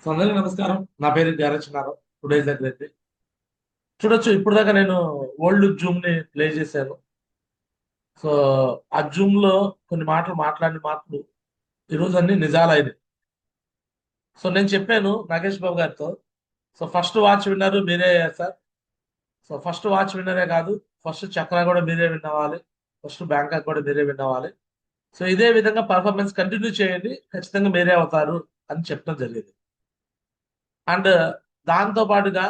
So అందరికీ నమస్కారం. నా పేరు గారచనారావు. టుడేస్ దగ్గర చూడొచ్చు. ఇప్పుడు దాకా నేను ఓల్డ్ జూమ్ ని ప్లే చేశాను. సో ఆ జూమ్ లో కొన్ని మాటలు మాట్లాడిన మాటలు ఈ రోజు అన్ని నిజాలైనవి. సో నేను చెప్పాను నాగేష్ బాబు గారితో. సో ఫస్ట్ వాచ్ విన్నర్ మీరే అయ్యారు సార్. సో ఫస్ట్ వాచ్ విన్నరే కాదు, ఫస్ట్ చక్ర కూడా మీరే విన్ అవ్వాలి, ఫస్ట్ బ్యాంకాక్ కూడా మీరే విన్ అవ్వాలి. సో ఇదే విధంగా పర్ఫార్మెన్స్ కంటిన్యూ చేయండి, ఖచ్చితంగా మీరే అవుతారు అని చెప్పడం జరిగింది. అండ్ దాంతో పాటుగా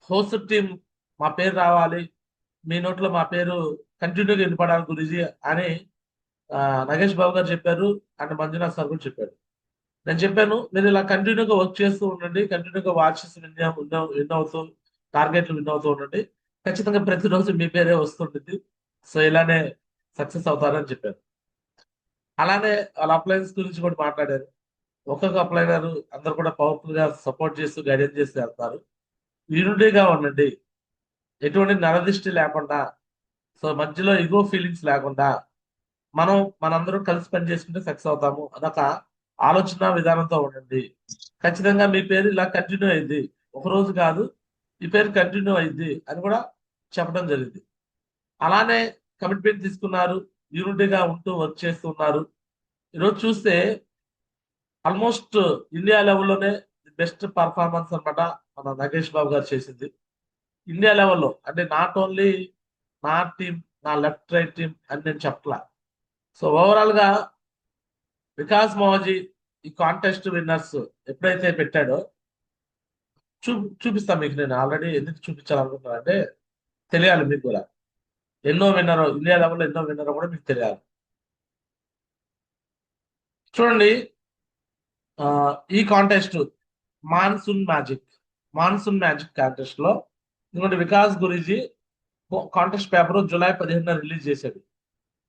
హోస్ట్ టీం మా పేరు రావాలి, మీ నోట్లో మా పేరు కంటిన్యూగా వినపడాలి గురూజీ అని ఆ, నగేష్ బాబు గారు చెప్పారు. అండ్ మంజునాథ్ సార్ కూడా చెప్పారు. నేను చెప్పాను మీరు ఇలా కంటిన్యూగా వర్క్ చేస్తూ ఉండండి, కంటిన్యూగా వాచెస్ విన్ అవుతూ టార్గెట్లు విన్ అవుతూ ఉండండి, ఖచ్చితంగా ప్రతిరోజు మీ పేరే వస్తుంటుంది. సో ఇలానే సక్సెస్ అవుతారని చెప్పారు. అలానే వాళ్ళ అప్లయన్స్ గురించి కూడా మాట్లాడారు. ఒక్కొక్క అప్లైనర్ అందరు కూడా పవర్ఫుల్ గా సపోర్ట్ చేస్తూ గైడెన్స్ చేస్తూ వెళ్తారు. యూనిటీగా ఉండండి, ఎటువంటి నరదిష్టి లేకుండా, సో మధ్యలో ఇగో ఫీలింగ్స్ లేకుండా మనం మనందరం కలిసి పని చేసుకుంటే సక్సెస్ అవుతాము అదొక ఆలోచన విధానంతో ఉండండి. ఖచ్చితంగా మీ పేరు ఇలా కంటిన్యూ అయింది, ఒక రోజు కాదు, ఈ పేరు కంటిన్యూ అయింది అని కూడా చెప్పడం జరిగింది. అలానే కమిట్మెంట్ తీసుకున్నారు, యూనిటీగా ఉంటూ వర్క్ చేస్తున్నారు. ఈరోజు చూస్తే ఆల్మోస్ట్ ఇండియా లెవెల్లోనే బెస్ట్ పర్ఫార్మెన్స్ అన్నమాట మన నగేష్ బాబు గారు చేసింది. ఇండియా లెవెల్లో అంటే నాట్ ఓన్లీ నా టీం, నా లెఫ్ట్ రైట్ టీం అని నేను చెప్పలా. సో ఓవరాల్ గా వికాస్ మోహజీ ఈ కాంటెస్ట్ విన్నర్స్ ఎప్పుడైతే పెట్టాడో చూ చూపిస్తాను మీకు. నేను ఆల్రెడీ ఎందుకు చూపించాలనుకుంటున్నా అంటే తెలియాలి మీకు కూడా. ఎన్నో విన్నర్ ఇండియా లెవెల్లో ఎన్నో విన్నర్ కూడా మీకు తెలియాలి. చూడండి, ఆ, ఈ contest monsoon magic monsoon magic contest లో ఇంకోటి Vikas Guruji contest paper July 15న రిలీజ్ చేశాడు.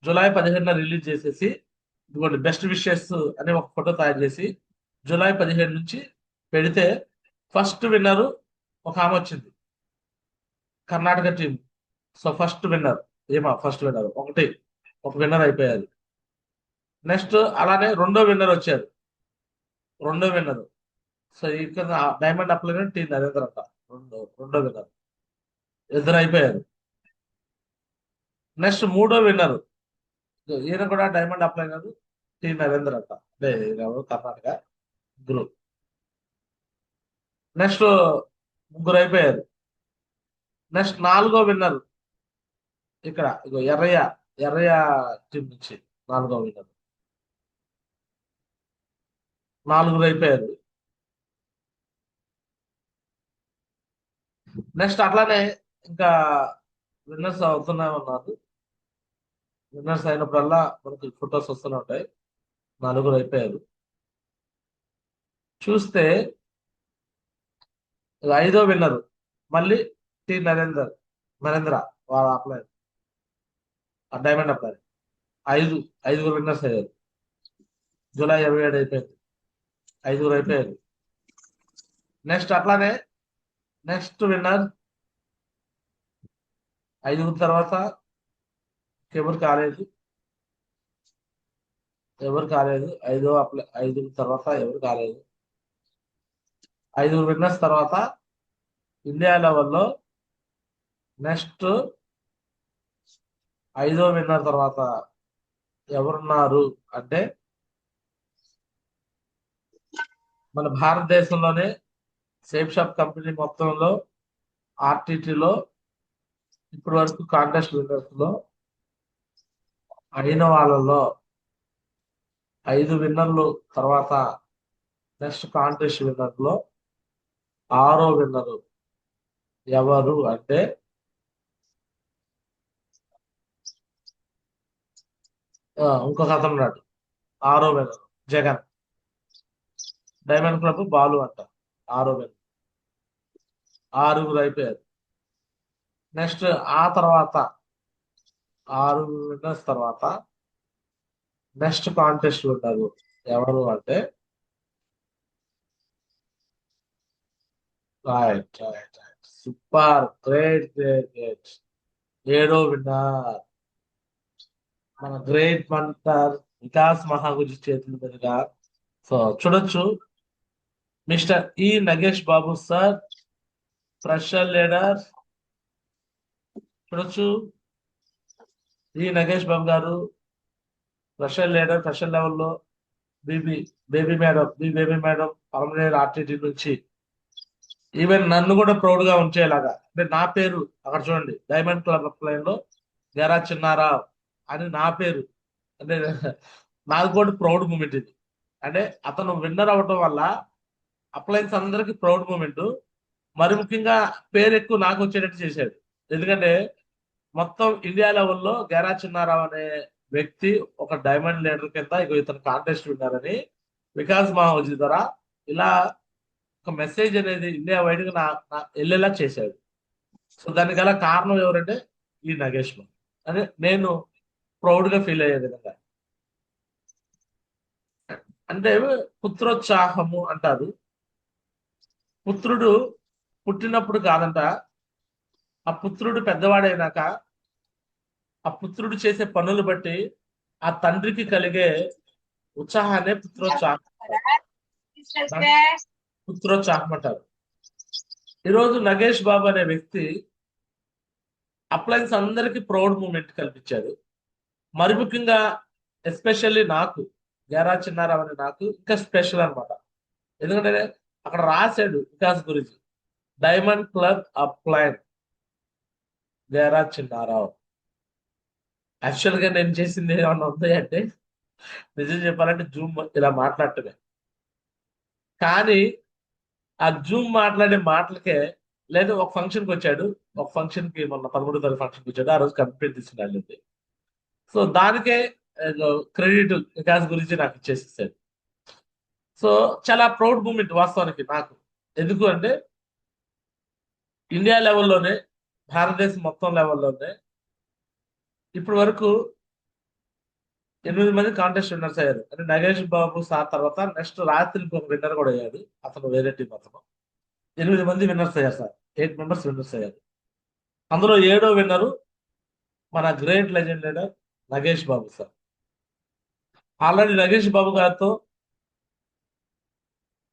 జూలై 15న రిలీజ్ చేసేసి ఇదిగోండి బెస్ట్ విషెస్ అనే ఒక ఫోటో తయారు చేసి జూలై 15 నుంచి పెడితే ఫస్ట్ విన్నర్ ఒక ఆమె వచ్చింది, Karnataka team. So first winner first winner ఒక విన్నర్ అయిపోయారు. నెక్స్ట్ అలానే రెండో విన్నర్ వచ్చారు, రెండో విన్నర్. సో ఇక్కడ డైమండ్ అప్లైనర్ టీ నరేంద్ర అంట, రెండో విన్నర్, ఇద్దరు అయిపోయారు. నెక్స్ట్ మూడో విన్నర్ ఈయన కూడా డైమండ్ అప్లైనర్ టీ నరేంద్ర అంట, అంటే ఎవరు కర్ణాటక గ్రూప్. నెక్స్ట్ ముగ్గురు అయిపోయారు. నెక్స్ట్ నాలుగో విన్నర్ ఇక్కడ ఇగో ఎర్రయ్య టీం నుంచి నాలుగో విన్నర్, నాలుగురు అయిపోయారు. నెక్స్ట్ అట్లానే ఇంకా విన్నర్స్ అవుతూనే ఉన్నారు. విన్నర్స్ అయినప్పుడల్లా మనకి ఫొటోస్ వస్తూనే ఉంటాయి. నలుగురు అయిపోయారు. చూస్తే ఇక ఐదో విన్నర్ మళ్ళీ టి నరేంద్ర వాళ్ళ అప్లై, ఆ డైమండ్ అప్లై. ఐదు ఐదుగురు విన్నర్స్ అయ్యారు. జూలై 27 అయిపోయింది, ఐదుగురు అయిపోయారు. నెక్స్ట్ అట్లానే నెక్స్ట్ విన్నర్ ఐదుగురు తర్వాత ఎవరు కాలేదు, ఎవరు కాలేదు. ఐదుగురు తర్వాత ఎవరు కాలేదు. ఐదుగురు విన్నర్స్ తర్వాత ఇండియా లెవెల్లో నెక్స్ట్ ఐదో విన్నర్ తర్వాత ఎవరున్నారు అంటే మన భారతదేశంలోనే సేఫ్ షాప్ కంపెనీ మొత్తంలో ఆర్టీటీలో ఇప్పటి వరకు కాంటెస్ట్ విన్నర్స్ లో అయిన వాళ్ళలో ఐదు విన్నర్లు తర్వాత నెక్స్ట్ కాంటెస్ట్ విన్నర్ లో ఆరో విన్నర్ ఎవరు అంటే ఇంకొక అతను ఉన్నాడు, ఆరో winner Jagan, diamond club Balu అంట, ఆరో విన్నర్. ఆరుగురు అయిపోయారు. నెక్స్ట్ ఆ తర్వాత ఆరు విన్నర్స్ తర్వాత నెక్స్ట్ కాంటెస్ట్ విన్నర్ ఎవరు అంటే right right right super great great great ఏడో విన్నర్ మన గ్రేట్ మంటర్ వికాస్ మహాగుజి చేతుల మీదుగా. సో చూడొచ్చు, మిస్టర్ ఈ Nagesh Babu sir, fresher leader. చూడొచ్చు, ఈ నగేష్ బాబు గారు ఫ్రెషర్ లీడర్, ఫ్రెషర్ లెవెల్లో బీబీ బేబీ మేడం పలమనేరు ఆర్టీటీ నుంచి ఈవెన్ నన్ను కూడా ప్రౌడ్ గా ఉంచేలాగా, అంటే నా పేరు అక్కడ చూడండి, డైమండ్ క్లబ్ లైన్ లో గెరా చిన్నారావు అని నా పేరు, అంటే నాకు కూడా ప్రౌడ్ మూమెంట్ ఇది. అంటే అతను విన్నర్ అవ్వటం వల్ల అప్లయన్స్ అందరికి ప్రౌడ్ మూమెంట్. మరి ముఖ్యంగా పేరు ఎక్కువ నాకు వచ్చేటట్టు చేశాడు. ఎందుకంటే మొత్తం ఇండియా లెవెల్లో గెరా చిన్నారావు అనే వ్యక్తి ఒక డైమండ్ లీడర్ కింద ఇతను కాంటెస్ట్ ఉన్నారని వికాస్ మహాజీ ద్వారా ఇలా ఒక మెసేజ్ అనేది ఇండియా వైడ్ గా వెళ్ళేలా చేశాడు. సో దానికి గల కారణం ఎవరంటే ఈ నగేష్ బాబు అని నేను ప్రౌడ్ గా ఫీల్ అయ్యే విధంగా. అంటే పుత్రోత్సాహము అంటారు. పుత్రుడు పుట్టినప్పుడు కాదంట, ఆ పుత్రుడు పెద్దవాడైనాక ఆ పుత్రుడు చేసే పనులు బట్టి ఆ తండ్రికి కలిగే ఉత్సాహాన్ని పుత్రోత్సాహం దాన్ని పుత్రోత్సాహం అంటారు. ఈరోజు నగేష్ బాబు అనే వ్యక్తి అప్లయన్స్ అందరికీ ప్రౌడ్ మూమెంట్ కల్పించాడు. మరి ముఖ్యంగా ఎస్పెషల్లీ నాకు, గేరా చిన్నారావు అనే నాకు ఇంకా స్పెషల్ అన్నమాట. ఎందుకంటే అక్కడ రాశాడు వికాస్ గురించి, డైమండ్ క్లబ్ అప్లయన్ గేరా చిన్నారావు. యాక్చువల్ గా నేను చేసింది ఏమన్నా ఉంది అంటే, నిజం చెప్పాలంటే జూమ్ ఇలా మాట్లాడటమే. కానీ ఆ జూమ్ మాట్లాడే మాటలకే, లేదా ఒక ఫంక్షన్ కి వచ్చాడు, ఒక ఫంక్షన్ కి మొన్న 13వ తారీఖు ఫంక్షన్ కి వచ్చాడు, ఆ రోజు కంప్లీట్ తీసుకుని. సో దానికే క్రెడిట్ వికాస్ గురించి నాకు ఇచ్చేసేసాడు. సో చాలా ప్రౌడ్ మూమెంట్ వాస్తవానికి నాకు. ఎందుకు అంటే ఇండియా లెవెల్లోనే, భారతదేశం మొత్తం లెవెల్లోనే ఇప్పటి వరకు 8 మంది కాంటెస్ట్ విన్నర్స్ అయ్యారు. అంటే నగేష్ బాబు సార్ తర్వాత నెక్స్ట్ రాత్రి ఇంకొక విన్నర్ కూడా అయ్యాడు, అతను వేరే టీం అతను. 8 మంది విన్నర్స్ అయ్యారు సార్, 8 మెంబర్స్ విన్నర్స్ అయ్యారు. అందులో 7వ విన్నరు మన great legend leader Nagesh Babu sir. Already Nagesh బాబు గారితో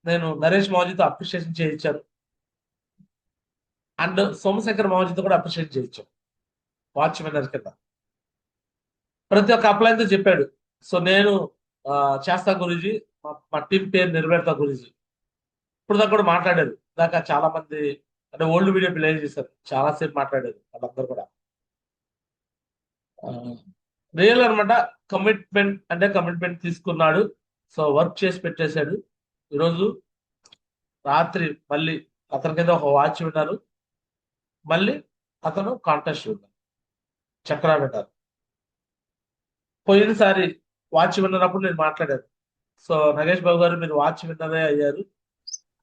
నేను నరేష్ మౌజీతో అప్రిషియేషన్ చేయించాను, అండ్ సోమశేఖర్ మౌజీతో కూడా అప్రిషియేట్ చేయించాను వాచ్ విన్నర్ కింద. ప్రతి ఒక్క అప్లైన్తో చెప్పాడు. సో నేను చేస్తా గురించి, మా టీం పేరు నిలబెడతా గురించి ఇప్పుడు దాకా కూడా మాట్లాడారు. దాకా చాలా మంది అంటే ఓల్డ్ వీడియో ప్లే చేశారు, చాలా సేపు మాట్లాడారు వాళ్ళందరూ కూడా. రియల్ అనమాట. కమిట్మెంట్ అంటే కమిట్మెంట్ తీసుకున్నాడు. సో వర్క్ చేసి పెట్టేశాడు. ఈరోజు రాత్రి మళ్ళీ అతని కింద ఒక వాచ్ విన్నారు, మళ్ళీ అతను కాంటెస్ట్ విన్నారు, చక్రా విన్నారు. పోయినసారి వాచ్ విన్నప్పుడు నేను మాట్లాడాను. సో నగేష్ బాబు గారు, మీరు వాచ్ విన్నరే అయ్యారు,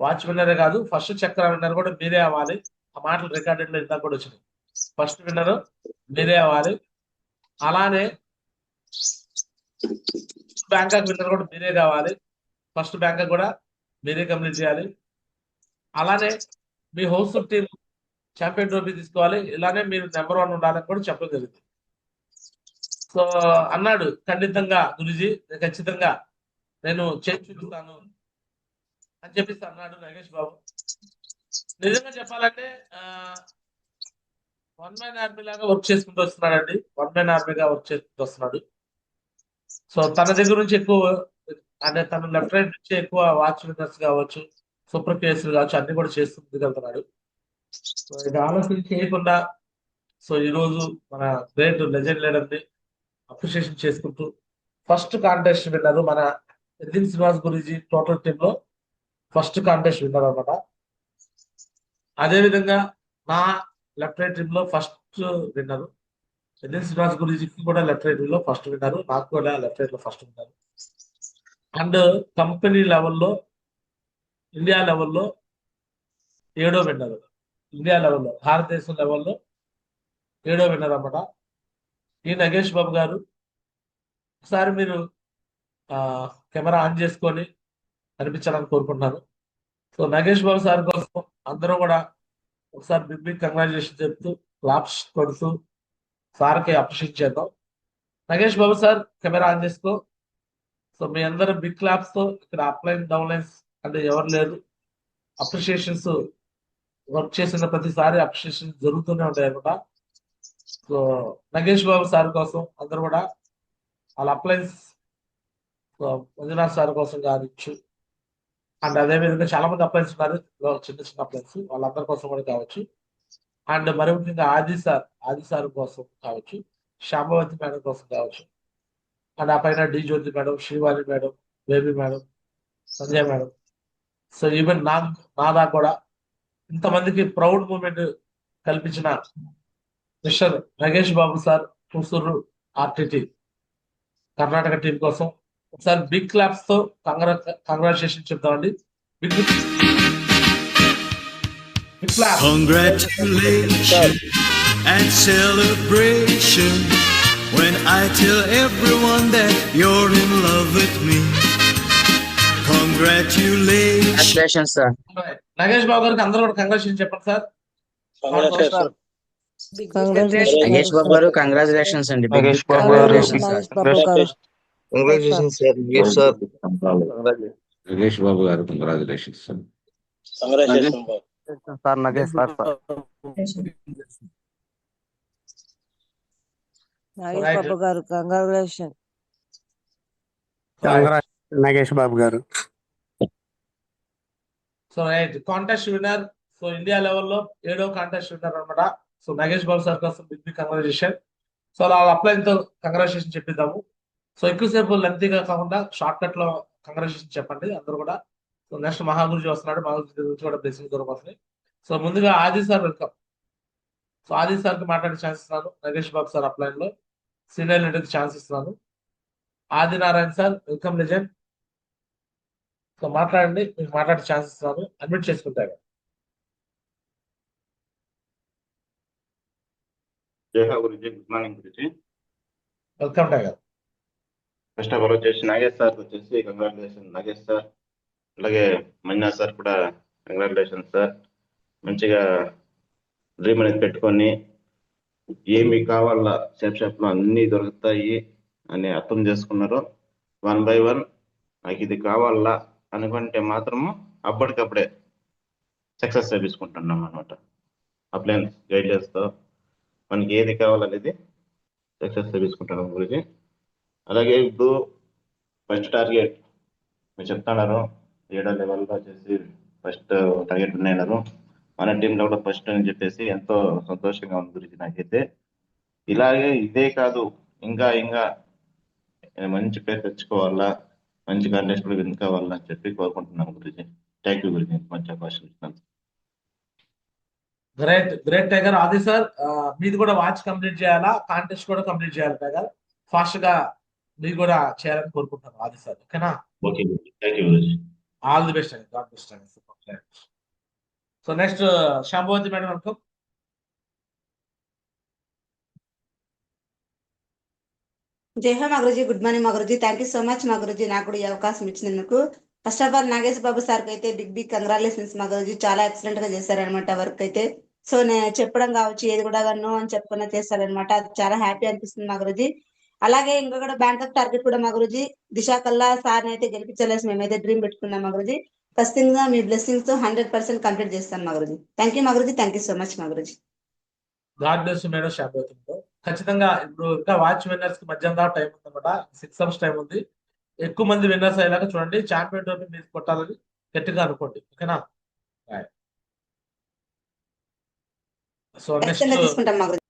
వాచ్ విన్నరే కాదు ఫస్ట్ చక్ర విన్నర్ కూడా మీరే అవ్వాలి. ఆ మాటలు రికార్డెడ్ లో ఇందాక కూడా వచ్చినాయి. ఫస్ట్ విన్నర్ మీరే అవ్వాలి. అలానే బ్యాంకాక్ విన్నర్ కూడా మీరే కావాలి. ఫస్ట్ బ్యాంకాక్ కూడా మీరే కంప్లీట్ చేయాలి. అలానే మీ హౌస్ టీం ఛాంపియన్ ట్రోఫీ తీసుకోవాలి. ఇలానే మీరు నెంబర్ 1 ఉండాలని కూడా చెప్పడం జరిగింది. సో అన్నాడు, ఖండితంగా గురుజీ, ఖచ్చితంగా నేను చేసి చూపిస్తాను అని చెప్పేసి అన్నాడు నగేష్ బాబు. నిజంగా చెప్పాలంటే వన్ మ్యాన్ ఆర్మీ లాగా వర్క్ చేసుకుంటూ వస్తున్నాడండి. వన్ మ్యాన్ ఆర్మీగా వర్క్ చేసుకుంటూ వస్తున్నాడు. సో తన దగ్గర నుంచి ఎక్కువ, అంటే తన లెఫ్ట్ రైట్ నుంచి ఎక్కువ వాచ్ విన్నర్స్ కావచ్చు, సూపర్ కేసులు కావచ్చు, అన్ని కూడా చేస్తూ వెళ్తున్నాడు. సో ఇది ఆలోచన చేయకుండా, సో ఈ రోజు మన గ్రేట్ లెజెండ్ లీడర్ ని అప్రిషియేషన్ చేసుకుంటూ ఫస్ట్ కాంటెస్ట్ విన్నారు మన ఎదిన్ శ్రీనివాస్ గురించి టోటల్ టీమ్ లో ఫస్ట్ కాంటెస్ట్ విన్నారు అనమాట. అదే విధంగా నా లెఫ్ట్ రైట్ టీమ్ లో ఫస్ట్ విన్నారు ఎదిన్ శ్రీనివాస్ గురించి కూడా లెఫ్ట్ రైట్ లో ఫస్ట్ విన్నారు, నాకు కూడా లెఫ్ట్ రైట్ లో ఫస్ట్ విన్నారు. అండ్ కంపెనీ లెవెల్లో, ఇండియా లెవెల్లో 7వ విన్నారు. ఇండియా లెవెల్లో, భారతదేశం లెవెల్లో 7వ విన్నారు అనమాట ఈ నగేష్ బాబు గారు. ఒకసారి మీరు కెమెరా ఆన్ చేసుకొని కనిపించాలని కోరుకుంటున్నాను. సో నగేష్ బాబు సార్ కోసం అందరూ కూడా ఒకసారి బిగ్ బిగ్ కంగ్రాచులేషన్ చెప్తూ క్లాప్స్ కొడుతూ సార్కి అప్రిషియేట్ చేద్దాం. Nagesh Babu sir camera on చేసుకో. సో మీ అందరూ బిగ్ క్లాప్స్ తో, ఇక్కడ అప్లైన్ డౌన్ లైన్స్ అంటే ఎవరు లేరు, అప్రిషియేషన్స్ వర్క్ చేసిన ప్రతిసారి అప్రిషియేషన్ జరుగుతూనే ఉంటాయి అనమాట. సో నగేష్ బాబు సార్ కోసం అందరూ కూడా వాళ్ళ అప్లయన్స్ మంజునాథ్ సార్ కోసం కావచ్చు, అండ్ అదేవిధంగా చాలా మంది అప్లయన్స్ ఉన్నారు, చిన్న చిన్న అప్లయన్స్, వాళ్ళందరి కోసం కూడా కావచ్చు. అండ్ మరి ముఖ్యంగా ఆది సార్ కోసం కావచ్చు, శాంభవతి మేడం కోసం కావచ్చు, అండ్ ఆ పైన D Jyothi madam, Srivani madam, Baby madam, Sanjay madam. So even నా దాకా కూడా ఇంతమందికి ప్రౌడ్ మూమెంట్ కల్పించిన మిస్టర్ నగేష్ బాబు సార్, హుసూరు ఆర్టిటి కర్ణాటక టీం కోసం ఒకసారి బిగ్ క్లాప్స్ తో కంగ్రాచులేషన్ చెప్తామండి. Big big clap. Congratulations and celebration when I tell everyone that you're in love with me. Congratulations. Congratulations, sir. Nagesh Babu గారికి అందరూ కూడా కంగ్రాచులేషన్ చెప్పండి sir. Nagesh Babu garu, congratulations and big Nagesh Babu garu, congratulations, sir. Congratulations, sir. Yes, sir. Nagesh Babu garu, congratulations, sir. Sir, Nagesh, sir. Nagesh Babu garu congratulation. Nagesh Babu garu. So right, contest winner. So India లెవెల్లో 7వ contest winner అనమాట. So Nagesh Babu sir కోసం big big congratulation. So అలా upline తో congratulation చెప్పిద్దాము. So ఎక్కువసేపు లెంతీగా కాకుండా షార్ట్ కట్ లో కంగ్రాచులేషన్ చెప్పండి అందరూ కూడా. సో నెక్స్ట్ మహాగురుజీ వస్తున్నాడు, మహాగురుజీ గురించి కూడా బ్లెస్సింగ్ దొరకబోతుంది. సో ముందుగా ఆది సార్ వెల్కమ్. సో ఆది సార్ కి మాట్లాడే ఛాన్స్ ఇస్తున్నాను. నగేష్ బాబు సార్ అప్లైన్ లో సీనియర్ లీడర్ కి ఛాన్స్ ఇస్తున్నాను. ఆది Narayana sir welcome legend. So మాట్లాడండి, మీకు మాట్లాడే ఛాన్స్ ఇస్తున్నాను. అడ్మిట్ చేసుకుంటారు. జై హో Guruji, good morning Guruji. Welcome tiger. First of all వచ్చేసి నాగేష్ సార్ వచ్చేసి కంగ్రాచులేషన్ నాగేష్ సార్. అలాగే మంజునాథ్ సార్ కూడా కంగ్రాచులేషన్ సార్. మంచిగా డ్రీమ్ అనేది పెట్టుకొని ఏమి కావాలా షాప్ లో అన్ని దొరుకుతాయి అని అర్థం చేసుకున్నారు. 1 by 1 నాకు ఇది కావాలా అనుకుంటే మాత్రము అప్పటికప్పుడే సక్సెస్ చేపించుకుంటున్నాం అనమాట. అప్లైన్ గైడ్లైన్స్ తో మనకి ఏది కావాలనేది సక్సెస్ చేపించుకుంటున్నాం గురించి. అలాగే ఇప్పుడు ఫస్ట్ టార్గెట్ మీరు చెప్తున్నారు 7వ లెవెల్లో వచ్చేసి ఫస్ట్ టార్గెట్ విన్నారు. మన టీంలో కూడా ఫస్ట్ అని చెప్పేసి ఎంతో సంతోషంగా ఉంది గురించి. నాకైతే ఇలాగే ఇదే కాదు, ఇంకా ఇంకా మంచి పేరు తెచ్చుకోవాలా, మంచి కాంటెస్ట్ కూడా విన్ కావాలా అని చెప్పి కోరుకుంటున్నాను గురించి. థ్యాంక్ యూ గురించి, మంచి అవకాశం ఇస్తున్నాను. Great great tiger. ఆది సార్ మీది కూడా వాచ్ కంప్లీట్ చేయాలా, కాంటెస్ట్ కూడా కంప్లీట్ చేయాలి టైగర్. ఫాస్ట్ గా మీరు కూడా చేయాలని కోరుకుంటున్నాను ఆది సార్. ఓకేనా? ఓకే గురించి, థ్యాంక్ యూ గురించి. ఆల్ ది బెస్ట్ అండి, గాడ్ బెస్ట్ అండి. So next Shambhavati madam welcome. జై హో మా గురుజీ, గుడ్ మార్నింగ్ మా Guruji. Thank you so much మా గురుజీ, నాకు కూడా ఈ అవకాశం ఇచ్చినందుకు. First of all Nagesh Babu సార్కి అయితే బిగ్ బిగ్ కంగ్రాచులేషన్స్ మా గురుజీ. చాలా ఎక్సలెంట్ గా చేశారనమాట వర్క్ అయితే. సో నేను చెప్పడం కావచ్చు, ఏది కూడా నో అని చెప్పకుండా చేస్తారనమాట. అది చాలా హ్యాపీ అనిపిస్తుంది మా గురుజీ. అలాగే ఇంకొకటి బ్యాంకప్ టార్గెట్ కూడా మా గురుజీ, దిశా కల్లా సార్ని అయితే గెలిపించలేసి మేమైతే డ్రీమ్ పెట్టుకున్నాం మా గురుజీ. ఖచ్చితంగా మీ బ్లెస్సింగ్స్ తో 100% కంప్లీట్ చేస్తాను మా గురుజీ. థ్యాంక్ యూ మా Guruji, thank you so much మా Guruji. God bless madam Shambhavati madam. ఖచ్చితంగా ఇప్పుడు ఇంకా వాచ్ విన్నర్స్ కి మధ్యాహ్నం దాకా టైం ఉందన్నమాట. 6 hours టైం ఉంది. ఎక్కువ మంది విన్నర్స్ అయ్యేలాగా చూడండి. ఛాంపియన్ ట్రోఫీ మీరు కొట్టాలని గట్టిగా అనుకోండి. ఓకేనా? సో నెక్స్ట్ తీసుకుంటాం మా Guruji.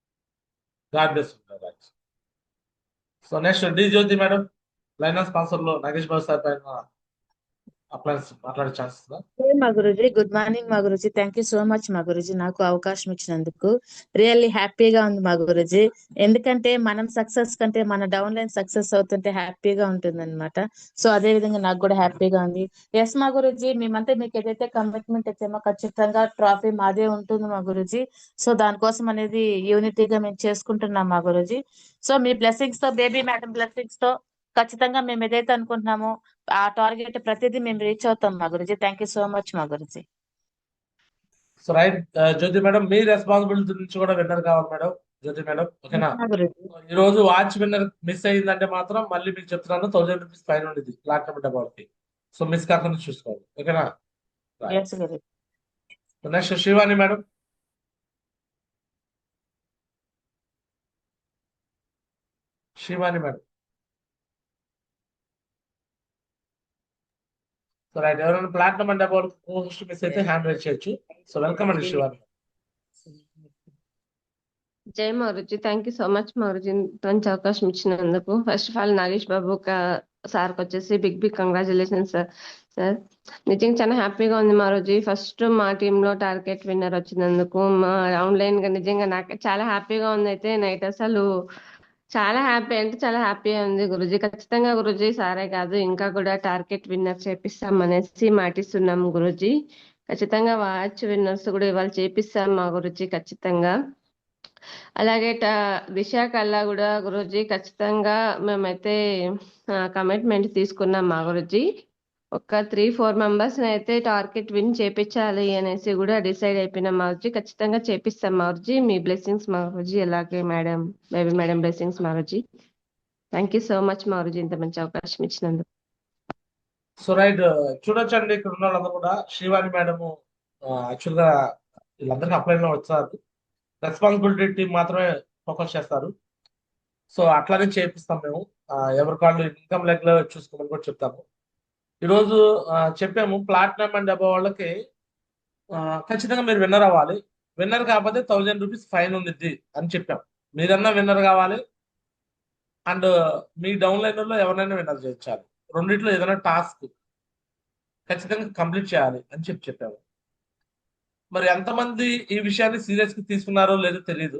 God bless. So next D Jyothi madam, line of sponsor లో నాగేష్ బాబు సార్ పైన అప్లైన్స్ మాట్లాడే ఛాన్స్ ఉందా? మా గురుజీ, గుడ్ మార్నింగ్ మా Guruji. Thank you so much మా గురుజీ, నాకు అవకాశం ఇచ్చినందుకు. రియల్లీ హ్యాపీగా ఉంది మా గురుజీ. ఎందుకంటే మనం సక్సెస్ కంటే మన డౌన్ లైన్ సక్సెస్ అవుతుంటే హ్యాపీగా ఉంటుంది అనమాట. సో అదే విధంగా నాకు కూడా హ్యాపీగా ఉంది. ఎస్ మా గురుజీ, మేమంతా మీకు ఏదైతే కమిట్మెంట్ ఇచ్చామో ఖచ్చితంగా ట్రాఫీ మాదే ఉంటుంది మా గురుజీ. సో దానికోసం అనేది యూనిటీగా మేము చేసుకుంటున్నాం మా గురుజీ. సో మీ బ్లెస్సింగ్స్ తో, బేబీ మేడం బ్లెస్సింగ్స్ తో ఖచ్చితంగా మేము ఏదైతే అనుకుంటున్నామో ఆ టార్గెట్ ప్రతిదీ మేము రీచ్ అవుతాం మా Guruji. Thank you so much మా గురుజీ. సో రైట్ జ్యోతి మేడం, మీ రెస్పాన్సిబిలిటీ నుంచి కూడా విన్నర్ కావాలి మేడం. జ్యోతి మేడం ఓకేనా? ఈ రోజు వాచ్ విన్నర్ మిస్ అయ్యిందంటే మాత్రం మళ్ళీ మీకు చెప్తున్నాను 1000 రూపీస్ ఫైన్ ఉండేది లాక్ నెంబర్ డబ్బాకి. సో మిస్ కాకుండా చూసుకోవాలి. ఓకేనా? Next Shivani madam. Shivani madam. So right, ఎవరైనా platinum and about host miss అయితే హ్యాండ్ రైజ్ చేయొచ్చు. సో వెల్కమ్ అండి శివాని. జై మారుజీ, థ్యాంక్ యూ సో మచ్ మారుజీ, మంచి అవకాశం ఇచ్చినందుకు. First of all Nagesh Babu సార్కి వచ్చేసి బిగ్ కంగ్రాచులేషన్ సార్. సార్ నిజంగా చాలా హ్యాపీగా ఉంది మారుజీ. ఫస్ట్ మా టీంలో టార్గెట్ విన్నర్ వచ్చినందుకు, మా ఆన్లైన్ గా నిజంగా నాకు చాలా హ్యాపీగా ఉంది. అయితే నైట్ అసలు చాలా హ్యాపీ అంటే చాలా హ్యాపీగా ఉంది గురుజీ. ఖచ్చితంగా గురుజీ సారే కాదు, ఇంకా కూడా టార్గెట్ విన్నర్ చేపిస్తాం అనేసి మాటిస్తున్నాం గురుజీ. ఖచ్చితంగా వాచ్ విన్నర్స్ కూడా ఇవాళ చేపిస్తాం మా గురుజీ ఖచ్చితంగా. అలాగే దిశ కల్లా కూడా గురూజీ ఖచ్చితంగా మేమైతే కమిట్మెంట్ తీసుకున్నాం మా గురూజీ. ఒక 3-4 మెంబర్స్ అయితే టార్గెట్ విన్ చేపించాలి అనేసి కూడా డిసైడ్ అయిపోయినాం మా గురూజీ. ఖచ్చితంగా చేపిస్తాం మా గురూజీ. మీ బ్లెస్సింగ్స్ మా గురూజీ, అలాగే మేడం బేబీ మేడం బ్లెస్సింగ్స్ మా Guruji. Thank you so much మా గురూజీ, ఇంత మంచి అవకాశం ఇచ్చినందుకు. సో రైట్, చూడొచ్చండి ఇక్కడ ఉన్న వాళ్ళందరూ కూడా శివాని మేడము యాక్చువల్ గా వీళ్ళందరికీ అప్లైన్ లో వచ్చారు. రెస్పాన్సిబిలిటీ టీం మాత్రమే ఫోకస్ చేస్తారు. సో అట్లానే చేపిస్తాం మేము. ఎవరి కాళ్ళు ఇన్కమ్ లెగ్ లో చూసుకోమని కూడా చెప్తాము. ఈరోజు చెప్పాము ప్లాటినం అండ్ అబౌవ్ వాళ్ళకి ఖచ్చితంగా మీరు విన్నర్ అవ్వాలి. విన్నర్ కాకపోతే 1000 రూపీస్ ఫైన్ ఉంది అని చెప్పాం. మీరన్నా విన్నర్ కావాలి, అండ్ మీ డౌన్లైనర్ లో ఎవరినైనా విన్నర్ చేయించాలి. రెండిట్లో ఏదైనా టాస్క్ ఖచ్చితంగా కంప్లీట్ చేయాలి అని చెప్పాము. మరి ఎంతమంది ఈ విషయాన్ని సీరియస్ గా తీసుకున్నారో లేదో తెలియదు.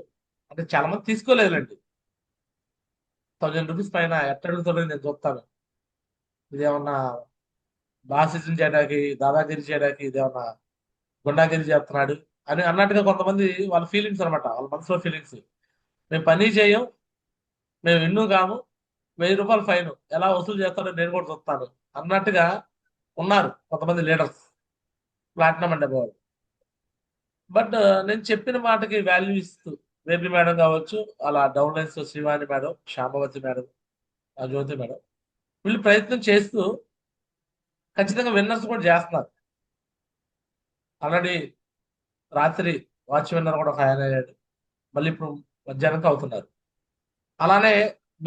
అంటే చాలా మంది తీసుకోలేదులేండి. 1000 రూపీస్ పైన ఎట్లా అడుగుతాడో నేను చూస్తాను. ఇదేమన్నా బాసిజం చేయడానికి, దాదాగిరి చేయడానికి, ఇదేమన్నా గుండాగిరి చేస్తున్నాడు అని అన్నట్టుగా కొంతమంది వాళ్ళ ఫీలింగ్స్ అనమాట, వాళ్ళ మనసులో ఫీలింగ్స్. మేము పని చేయం, మేము విన్ను కాము, 1000 రూపాయలు ఫైన్ ఎలా వసూలు చేస్తాడో నేను కూడా చూస్తాను అన్నట్టుగా ఉన్నారు కొంతమంది leaders platinum and above. But నేను చెప్పిన మాటకి వాల్యూ ఇస్తూ బేబీ మేడం కావచ్చు, అలా down lines Shivani madam, Shyamavati madam, Jyothi madam, వీళ్ళు ప్రయత్నం చేస్తూ ఖచ్చితంగా విన్నర్స్ కూడా చేస్తున్నారు. ఆల్రెడీ రాత్రి వాచ్ విన్నర్ కూడా ఒక ఆయన అయ్యాడు. మళ్ళీ ఇప్పుడు మధ్యాహ్నంకి అవుతున్నారు. అలానే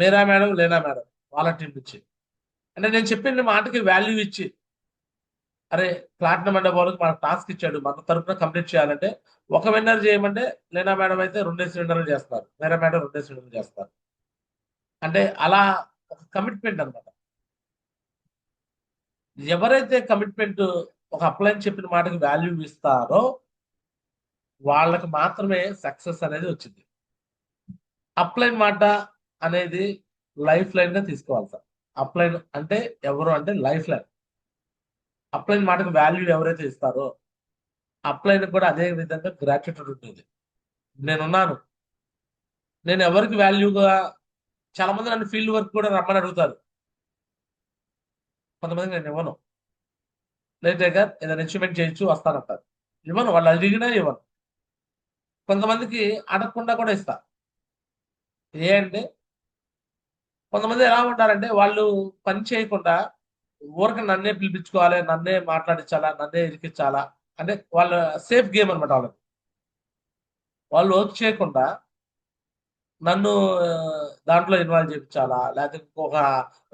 మీరా మేడం, లేనా మేడం వాళ్ళ టీం నుంచి. అంటే నేను చెప్పిన మాటకి వాల్యూ ఇచ్చి, అరే ప్లాటినం అండ్ అబౌవ్కి మనకు టాస్క్ ఇచ్చాడు, మన తరఫున కంప్లీట్ చేయాలంటే ఒక విన్నర్ చేయమంటే లేనా మేడం అయితే 2 విన్నర్లు చేస్తారు, మీరా మేడం 2 విన్నర్లు చేస్తారు. అంటే అలా ఒక కమిట్మెంట్ అనమాట. ఎవరైతే కమిట్మెంట్ ఒక అప్లైన్ చెప్పిన మాటకి వాల్యూ ఇస్తారో వాళ్ళకి మాత్రమే సక్సెస్ అనేది వచ్చింది. అప్లైన్ మాట అనేది లైఫ్ లైన్ గా తీసుకోవాలి సార్. అప్లైన్ అంటే ఎవరు అంటే లైఫ్ లైన్. అప్లైన్ మాటకు వాల్యూ ఎవరైతే ఇస్తారో అప్లైన్ కూడా అదే విధంగా గ్రాట్యుటీ ఉంటుంది. నేనున్నాను, నేను ఎవరికి వాల్యూగా, చాలా మంది నన్ను ఫీల్డ్ వర్క్ కూడా రమ్మని అడుగుతారు. కొంతమంది నేను ఇవ్వను, లేదంటే ఏదైనా అచీవ్మెంట్ చేయొచ్చు వస్తానంటారు, ఇవ్వను. వాళ్ళు అడిగినా ఇవ్వను. కొంతమందికి అడగకుండా కూడా ఇస్తా. ఏ అంటే కొంతమంది ఎలా ఉంటారంటే వాళ్ళు పని చేయకుండా ఊరికి నన్నే పిలిపించుకోవాలి, నన్నే మాట్లాడించాలా, నన్నే ఇరికించాలా, అంటే వాళ్ళ సేఫ్ గేమ్ అనమాట. వాళ్ళు వర్క్ చేయకుండా నన్ను దాంట్లో ఇన్వాల్వ్ చేయించాలా, లేకపోతే ఇంకొక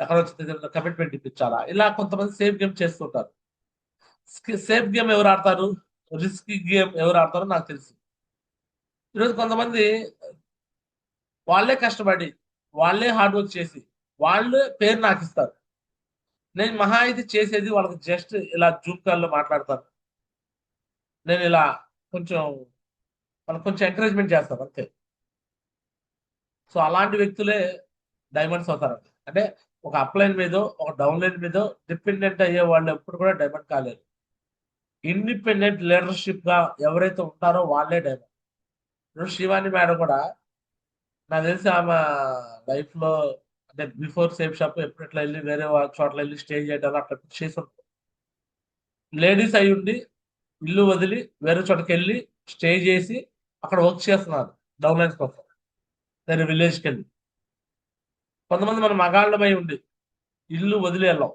ఎక్కడ వచ్చి కమిట్మెంట్ ఇప్పించాలా, ఇలా కొంతమంది సేఫ్ గేమ్ చేస్తుంటారు. సేఫ్ గేమ్ ఎవరు ఆడతారు, రిస్క్ గేమ్ ఎవరు ఆడతారో నాకు తెలుసు. ఈరోజు కొంతమంది వాళ్ళే కష్టపడి, వాళ్ళే హార్డ్ వర్క్ చేసి, వాళ్ళే పేరు నాకు ఇస్తారు. నేను మహా అయితే చేసేది వాళ్ళకి జస్ట్ ఇలా జూమ్ కాల్లో మాట్లాడతాను. నేను ఇలా కొంచెం వాళ్ళకి కొంచెం ఎంకరేజ్మెంట్ చేస్తాను అంతే. సో అలాంటి వ్యక్తులే డైమండ్స్ అవుతారండి. అంటే ఒక అప్లైన్ మీద, ఒక డౌన్ లైన్ మీద డిపెండెంట్ అయ్యే వాళ్ళు ఎప్పుడు కూడా డైమండ్ కాలేరు. ఇండిపెండెంట్ లీడర్షిప్ గా ఎవరైతే ఉంటారో వాళ్ళే డైమండ్. ఇప్పుడు శివాని మేడం కూడా నాకు తెలిసి ఆమె లైఫ్ లో అంటే బిఫోర్ సేఫ్ షాప్ ఎప్పుడు ఇట్లా వెళ్ళి వేరే చోట్ల వెళ్ళి స్టే చేయడం అట్లా చేసి ఉంటుంది. లేడీస్ అయి ఉండి ఇల్లు వదిలి వేరే చోటకి వెళ్ళి స్టే చేసి అక్కడ వర్క్ చేస్తున్నారు డౌన్ లైన్స్ కోసం, వేరే విలేజ్కి వెళ్ళి. కొంతమంది మన మగాళ్ళమై ఉండి ఇల్లు వదిలి వెళ్ళాం,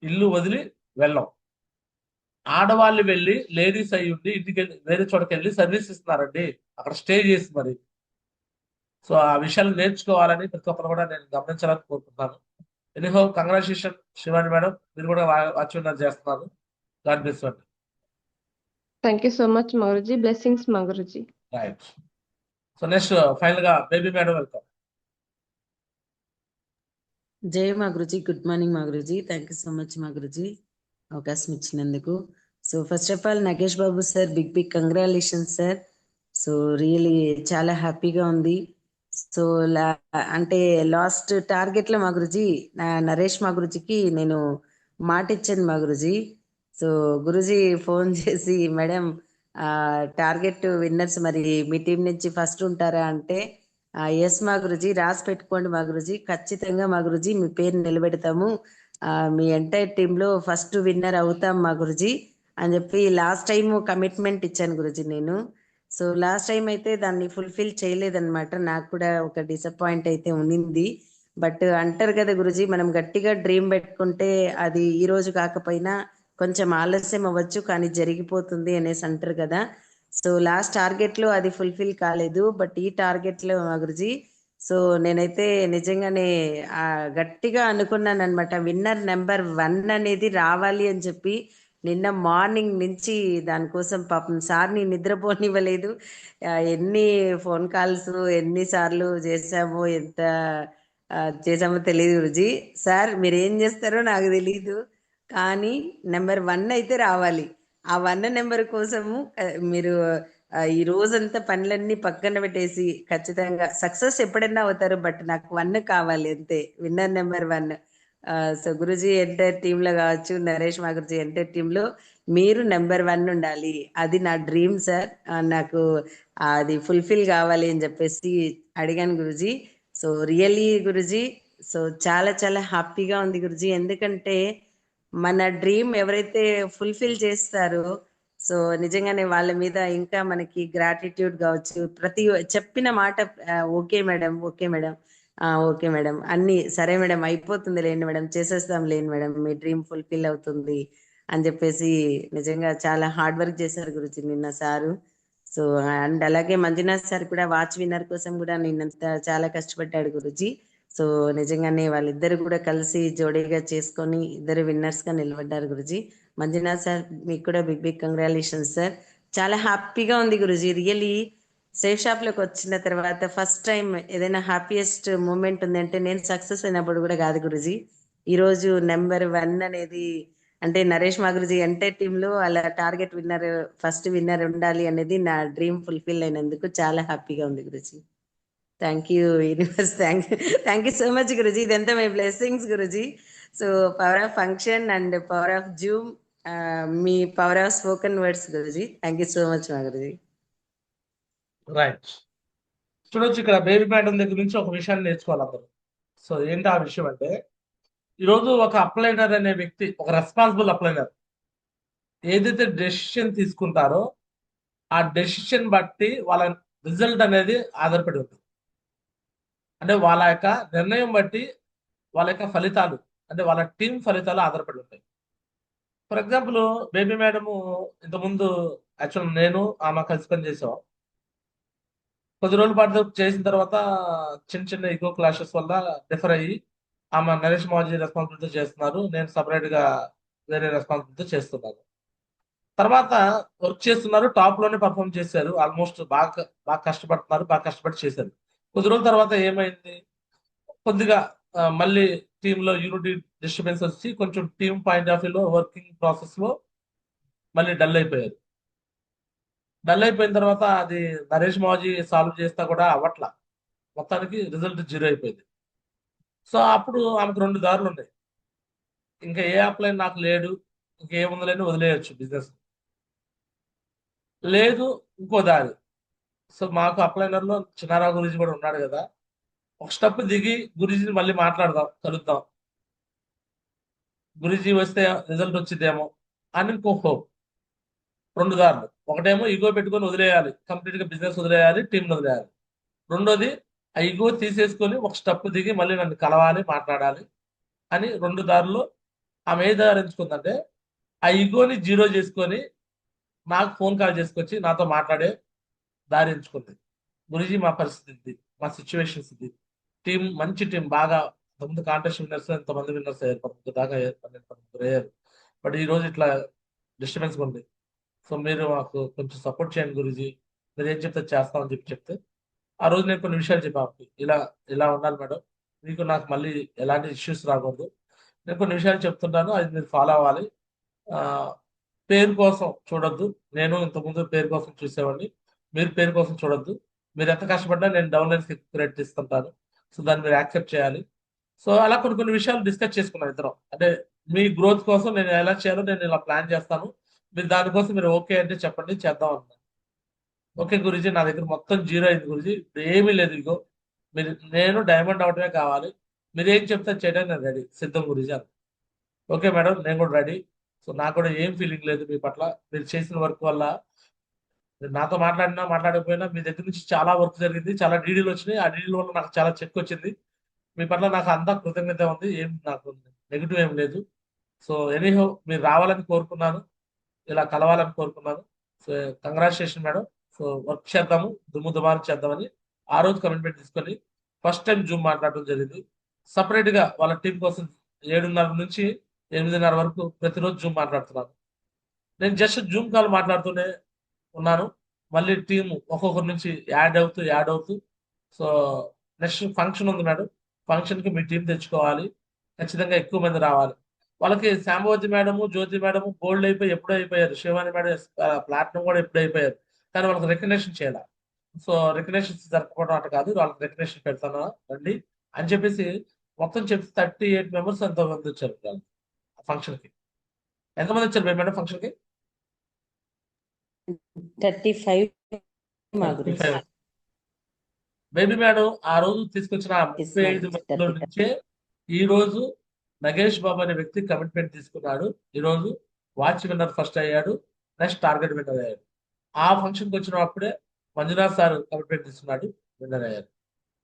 ఇల్లు వదిలి వెళ్ళాం. ఆడవాళ్ళు వెళ్ళి లేడీస్ అయ్యి ఉండి ఇంటికి వేరే చోటకి వెళ్ళి సర్వీస్ ఇస్తున్నారండి, అక్కడ స్టే చేసి మరి. సో ఆ విషయాలు నేర్చుకోవాలని ప్రతి ఒక్కరు కూడా నేను గమనించాలని కోరుకుంటున్నాను. ఎనీహో కంగ్రాచులేషన్ శివాని మేడం, మీరు కూడా వాచ్మెన్ చేస్తున్నారు. God bless you. Thank you so much మా గురుజీ. బ్లెస్సింగ్స్ మా Guruji. Right. So next final గా బేబీ మేడం వెల్కమ్. జై మా గురుజీ, గుడ్ మార్నింగ్ మా Guruji. Thank you so much మా గురుజీ అవకాశం ఇచ్చినందుకు. So first of all Nagesh Babu sir, big congratulations sir. So really చాలా హ్యాపీగా ఉంది. సో అంటే లాస్ట్ టార్గెట్ లో మా గురుజీ నరేష్ మా గురుజీకి నేను మాట ఇచ్చాను మా గురుజీ. సో గురుజీ ఫోన్ చేసి మేడం టార్గెట్ విన్నర్స్ మరి మీ టీం నుంచి ఫస్ట్ ఉంటారా అంటే, ఎస్ మా గురుజీ, రాసి పెట్టుకోండి మా గురుజీ, ఖచ్చితంగా మా గురుజీ మీ పేరు నిలబెడతాము, మీ ఎంటైర్ టీంలో ఫస్ట్ విన్నర్ అవుతాం మా గురుజీ అని చెప్పి లాస్ట్ టైం కమిట్మెంట్ ఇచ్చాను గురుజీ నేను. సో లాస్ట్ టైం అయితే దాన్ని ఫుల్ఫిల్ చేయలేదన్నమాట. నాకు కూడా ఒక డిసప్పాయింట్ అయితే ఉండింది. బట్ అంటారు కదా గురుజీ, మనం గట్టిగా డ్రీమ్ పెట్టుకుంటే అది ఈ రోజు కాకపోయినా కొంచెం ఆలస్యం అవ్వచ్చు కానీ జరిగిపోతుంది అనేసి అంటారు కదా. సో లాస్ట్ టార్గెట్ లో అది ఫుల్ఫిల్ కాలేదు, బట్ ఈ టార్గెట్ లో గురుజీ సో నేనైతే నిజంగానే గట్టిగా అనుకున్నాను అనమాట, విన్నర్ నెంబర్ 1 అనేది రావాలి అని చెప్పి. నిన్న మార్నింగ్ నుంచి దానికోసం పాపం సార్ని నిద్రపోనివ్వలేదు. ఎన్ని ఫోన్ కాల్స్ ఎన్నిసార్లు చేసామో, ఎంత చేసామో తెలియదు గురుజీ. సార్ మీరు ఏం చేస్తారో నాకు తెలీదు, కానీ నెంబర్ 1 అయితే రావాలి. ఆ 1 నెంబర్ కోసము మీరు ఈ రోజంతా పనులన్నీ పక్కన పెట్టేసి ఖచ్చితంగా సక్సెస్ ఎప్పుడైనా అవుతారు, బట్ నాకు 1 కావాలి అంతే, winner number 1. So Guruji entire team లో కావచ్చు, నరేష్ మా గురుజీ ఎంటైర్ టీమ్ లో మీరు నెంబర్ 1 ఉండాలి, అది నా డ్రీమ్ సార్, నాకు అది ఫుల్ఫిల్ కావాలి అని చెప్పేసి అడిగాను Guruji. So really Guruji, so చాలా చాలా హ్యాపీగా ఉంది గురుజీ. ఎందుకంటే మన డ్రీమ్ ఎవరైతే ఫుల్ఫిల్ చేస్తారో సో నిజంగానే వాళ్ళ మీద ఇంకా మనకి గ్రాటిట్యూడ్ కావచ్చు, ప్రతి చెప్పిన మాట okay madam, okay madam, okay madam, అన్ని సరే మేడం, అయిపోతుంది లేండి మేడం, చేసేస్తాం లేండి మేడం, మీ డ్రీమ్ ఫుల్ఫిల్ అవుతుంది అని చెప్పేసి నిజంగా చాలా హార్డ్ వర్క్ చేశారు గురుజీ నిన్న సారు. సో అండ్ అలాగే మంజునాథ్ సార్ కూడా వాచ్ విన్నర్ కోసం కూడా నిన్నంత చాలా కష్టపడ్డాడు గురుజీ. సో నిజంగానే వాళ్ళిద్దరు కూడా కలిసి జోడీగా చేసుకొని ఇద్దరు విన్నర్స్ గా నిలబడ్డారు గురుజీ. మంజునాథ్ సార్ మీకు కూడా బిగ్ కంగ్రాచులేషన్స్ సార్. చాలా హ్యాపీగా ఉంది గురుజీ. రియలీ సేఫ్ షాప్ లోకి వచ్చిన తర్వాత ఫస్ట్ టైం ఏదైనా హ్యాపీయెస్ట్ మూమెంట్ ఉంది అంటే నేను సక్సెస్ అయినప్పుడు కూడా కాదు గురుజీ, ఈ రోజు నెంబర్ 1 అనేది అంటే నరేష్ మా గురుజీ ఎంటైర్ టీమ్ లో అలా టార్గెట్ విన్నర్ ఫస్ట్ విన్నర్ ఉండాలి అనేది నా డ్రీమ్ ఫుల్ఫిల్ అయినందుకు చాలా హ్యాపీగా ఉంది గురుజీ. Thank you universe, thank you so much గురుజీ. ఇదంతా మై బ్లెస్సింగ్స్ గురుజీ. So power of function and power of zoom, మీ పవర్ ఆఫ్ స్పోకెన్ వర్డ్స్ గురుజీ. థ్యాంక్ యూ సో మచ్ మా గురుజీ. రైట్. చూడొచ్చు ఇక్కడ బేబీ మేడం దగ్గర నుంచి ఒక విషయాన్ని నేర్చుకోవాలి అందరూ. సో ఏంటి ఆ విషయం అంటే, ఈరోజు ఒక అప్లైనర్ అనే వ్యక్తి, ఒక రెస్పాన్సిబుల్ అప్లైనర్ ఏదైతే డెసిషన్ తీసుకుంటారో ఆ డెసిషన్ బట్టి వాళ్ళ రిజల్ట్ అనేది ఆధారపడి ఉంటుంది. అంటే వాళ్ళ యొక్క నిర్ణయం బట్టి వాళ్ళ యొక్క ఫలితాలు, అంటే వాళ్ళ టీం ఫలితాలు ఆధారపడి ఉంటాయి. ఫర్ ఎగ్జాంపుల్ బేబీ మేడము ఇంతకుముందు యాక్చువల్ నేను ఆమె కలిసి పని చేసాం. కొద్ది రోజుల పాటు చేసిన తర్వాత చిన్న చిన్న ఈగో క్లాషెస్ వల్ల డిఫర్ అయ్యి ఆమె నరేష్ మాజీ రెస్పాన్సిబిలిటీ చేస్తున్నారు, నేను సపరేట్ గా వేరే రెస్పాన్సిబిలిటీ చేస్తున్నాను. తర్వాత వర్క్ చేస్తున్నారు, టాప్ లోనే పర్ఫామ్ చేశారు, ఆల్మోస్ట్ బాగా కష్టపడుతున్నారు, బాగా కష్టపడి చేశారు. కొద్ది రోజుల తర్వాత ఏమైంది, కొద్దిగా మళ్ళీ టీంలో యూనిటీ డిస్టర్బెన్స్ వచ్చి కొంచెం టీమ్ పాయింట్ ఆఫ్ వ్యూలో వర్కింగ్ ప్రాసెస్ లో మళ్ళీ డల్ అయిపోయారు. డల్ అయిపోయిన తర్వాత అది నరేష్ మాజీ సాల్వ్ చేస్తా కూడా అవ్వట్లా, మొత్తానికి రిజల్ట్ 0 అయిపోయింది. సో అప్పుడు ఆమెకు 2 దారులు ఉన్నాయి. ఇంకా ఏ అప్లైన్ నాకు లేడు, ఇంకేముందులేని వదిలేయచ్చు బిజినెస్, లేదు ఇంకో దారి. సో మాకు అప్లైనర్ లో చిన్నారావు గురించి కూడా ఉన్నాడు కదా, ఒక స్టెప్ దిగి గురుజీని మళ్ళీ మాట్లాడదాం, కలుద్దాం, గురుజీ వస్తే రిజల్ట్ వచ్చిందేమో అని ఇంకో హోప్. 2 దారులు. ఒకటేమో ఈగో పెట్టుకొని వదిలేయాలి, కంప్లీట్ గా బిజినెస్ వదిలేయాలి, టీంని వదిలేయాలి. రెండోది ఆ ఈగో తీసేసుకొని ఒక స్టెప్ దిగి మళ్ళీ నన్ను కలవాలి, మాట్లాడాలి అని 2 దారుల్లో ఆమె ఏ దారి ఎంచుకుందంటే ఆ ఈగోని జీరో చేసుకొని నాకు ఫోన్ కాల్ చేసుకొచ్చి నాతో మాట్లాడే దారి ఎంచుకుంది. గురూజీ మా పరిస్థితి ఇది, మా సిచ్యువేషన్స్ ఇది, టీం మంచి టీం, బాగా ముందు కాంటెస్ట్ విన్నర్స్ ఎంతమంది విన్నర్స్ అయ్యారు, 12 దాకా అయ్యారు, 12 అయ్యారు. బట్ ఈ రోజు ఇట్లా డిస్టర్బెన్స్ ఉంది. సో మీరు మాకు కొంచెం సపోర్ట్ చేయండి గురూజీ, మీరు ఏం చెప్తే చేస్తామని చెప్తే ఆ రోజు నేను కొన్ని విషయాలు చెప్పాను. ఇలా ఇలా ఉండాలి మేడం, మీకు నాకు మళ్ళీ ఎలాంటి ఇష్యూస్ రాకూడదు, నేను కొన్ని విషయాలు చెప్తుంటాను, అది మీరు ఫాలో అవ్వాలి. ఆ, పేరు కోసం చూడొద్దు, నేను ఇంతకుముందు పేరు కోసం చూసేవాడిని, మీరు పేరు కోసం చూడొద్దు, మీరు ఎంత కష్టపడ్డా నేను డౌన్లైన్స్ క్రెడిట్ ఇస్తుంటాను, సో దాన్ని మీరు యాక్సెప్ట్ చేయాలి. సో అలా కొన్ని విషయాలు డిస్కస్ చేసుకున్నాం ఇద్దరం. అంటే మీ గ్రోత్ కోసం నేను ఎలా చేయాలో నేను ఇలా ప్లాన్ చేస్తాను, మీరు దానికోసం మీరు ఓకే అంటే చెప్పండి, చేద్దాం అన్నా. ఓకే గురూజీ, నా దగ్గర మొత్తం జీరో అయింది గురూజీ, ఇప్పుడు ఏమీ లేదు, ఇగో మీరు నేను డైమండ్ అవటమే కావాలి, మీరు ఏం చెప్తే చేయడానికి నేను రెడీ, సిద్ధం గురూజీ అని. ఓకే మేడం, నేను కూడా రెడీ. సో నాకు కూడా ఏం ఫీలింగ్ లేదు మీ పట్ల, మీరు చేసిన వర్క్ వల్ల, మీరు నాతో మాట్లాడినా మాట్లాడకపోయినా మీ దగ్గర నుంచి చాలా వర్క్ జరిగింది, చాలా డీడీలు వచ్చినాయి, ఆ డీడీల వల్ల నాకు చాలా చెక్ వచ్చింది, మీ పట్ల నాకు అంతా కృతజ్ఞత ఉంది, ఏం నాకు నెగిటివ్ ఏం లేదు. సో ఎనీహో మీరు రావాలని కోరుకున్నాను, ఇలా కలవాలని కోరుకున్నాను. So congratulation madam. So work చేద్దాము, దుమ్ము చేద్దామని ఆ రోజు కమిట్మెంట్ తీసుకొని ఫస్ట్ టైం జూమ్ మాట్లాడడం జరిగింది. సపరేట్ గా వాళ్ళ టీం కోసం 7:30 నుంచి 8:30 వరకు ప్రతిరోజు జూమ్ మాట్లాడుతున్నాను. నేను జస్ట్ జూమ్ కాల్ మాట్లాడుతూనే ఉన్నాను, మళ్ళీ టీం ఒక్కొక్కరి నుంచి యాడ్ అవుతూ. సో నెక్స్ట్ ఫంక్షన్ ఉంది మేడం, ఫంక్షన్ కి మీ టీం తెచ్చుకోవాలి, ఖచ్చితంగా ఎక్కువ మంది రావాలి. వాళ్ళకి శాంభవతి మేడము, జ్యోతి మేడము గోల్డ్ అయిపోయి ఎప్పుడో అయిపోయారు, శివాని మేడం ప్లాటినం కూడా ఎప్పుడు అయిపోయారు, కానీ వాళ్ళకి రికగ్నేషన్ చేయాలి. సో రికగ్నేషన్ జరగకపోవడం అటు కాదు, వాళ్ళకి రికగ్నేషన్ పెడతాను రండి అని చెప్పేసి మొత్తం చెప్పి 38 మెంబర్స్ ఎంతమంది వచ్చారు ఫంక్షన్ కి. ఎంతమంది వచ్చారు మేడం ఫంక్షన్ కి? 35 మా గురించి. 35. బేబీ మేడం ఆ రోజు తీసుకొచ్చిన ఆ 35 మందిలో నుంచే ఈ రోజు నగేష్ బాబు అనే వ్యక్తి కమిట్మెంట్ తీసుకున్నాడు. ఈ రోజు వాచ్ విన్నర్ ఫస్ట్ అయ్యాడు, నెక్స్ట్ టార్గెట్ విన్నర్ అయ్యాడు. ఆ ఫంక్షన్కి వచ్చినప్పుడే మంజునాథ్ సార్ కమిట్మెంట్ తీసుకున్నాడు, విన్నర్ అయ్యారు.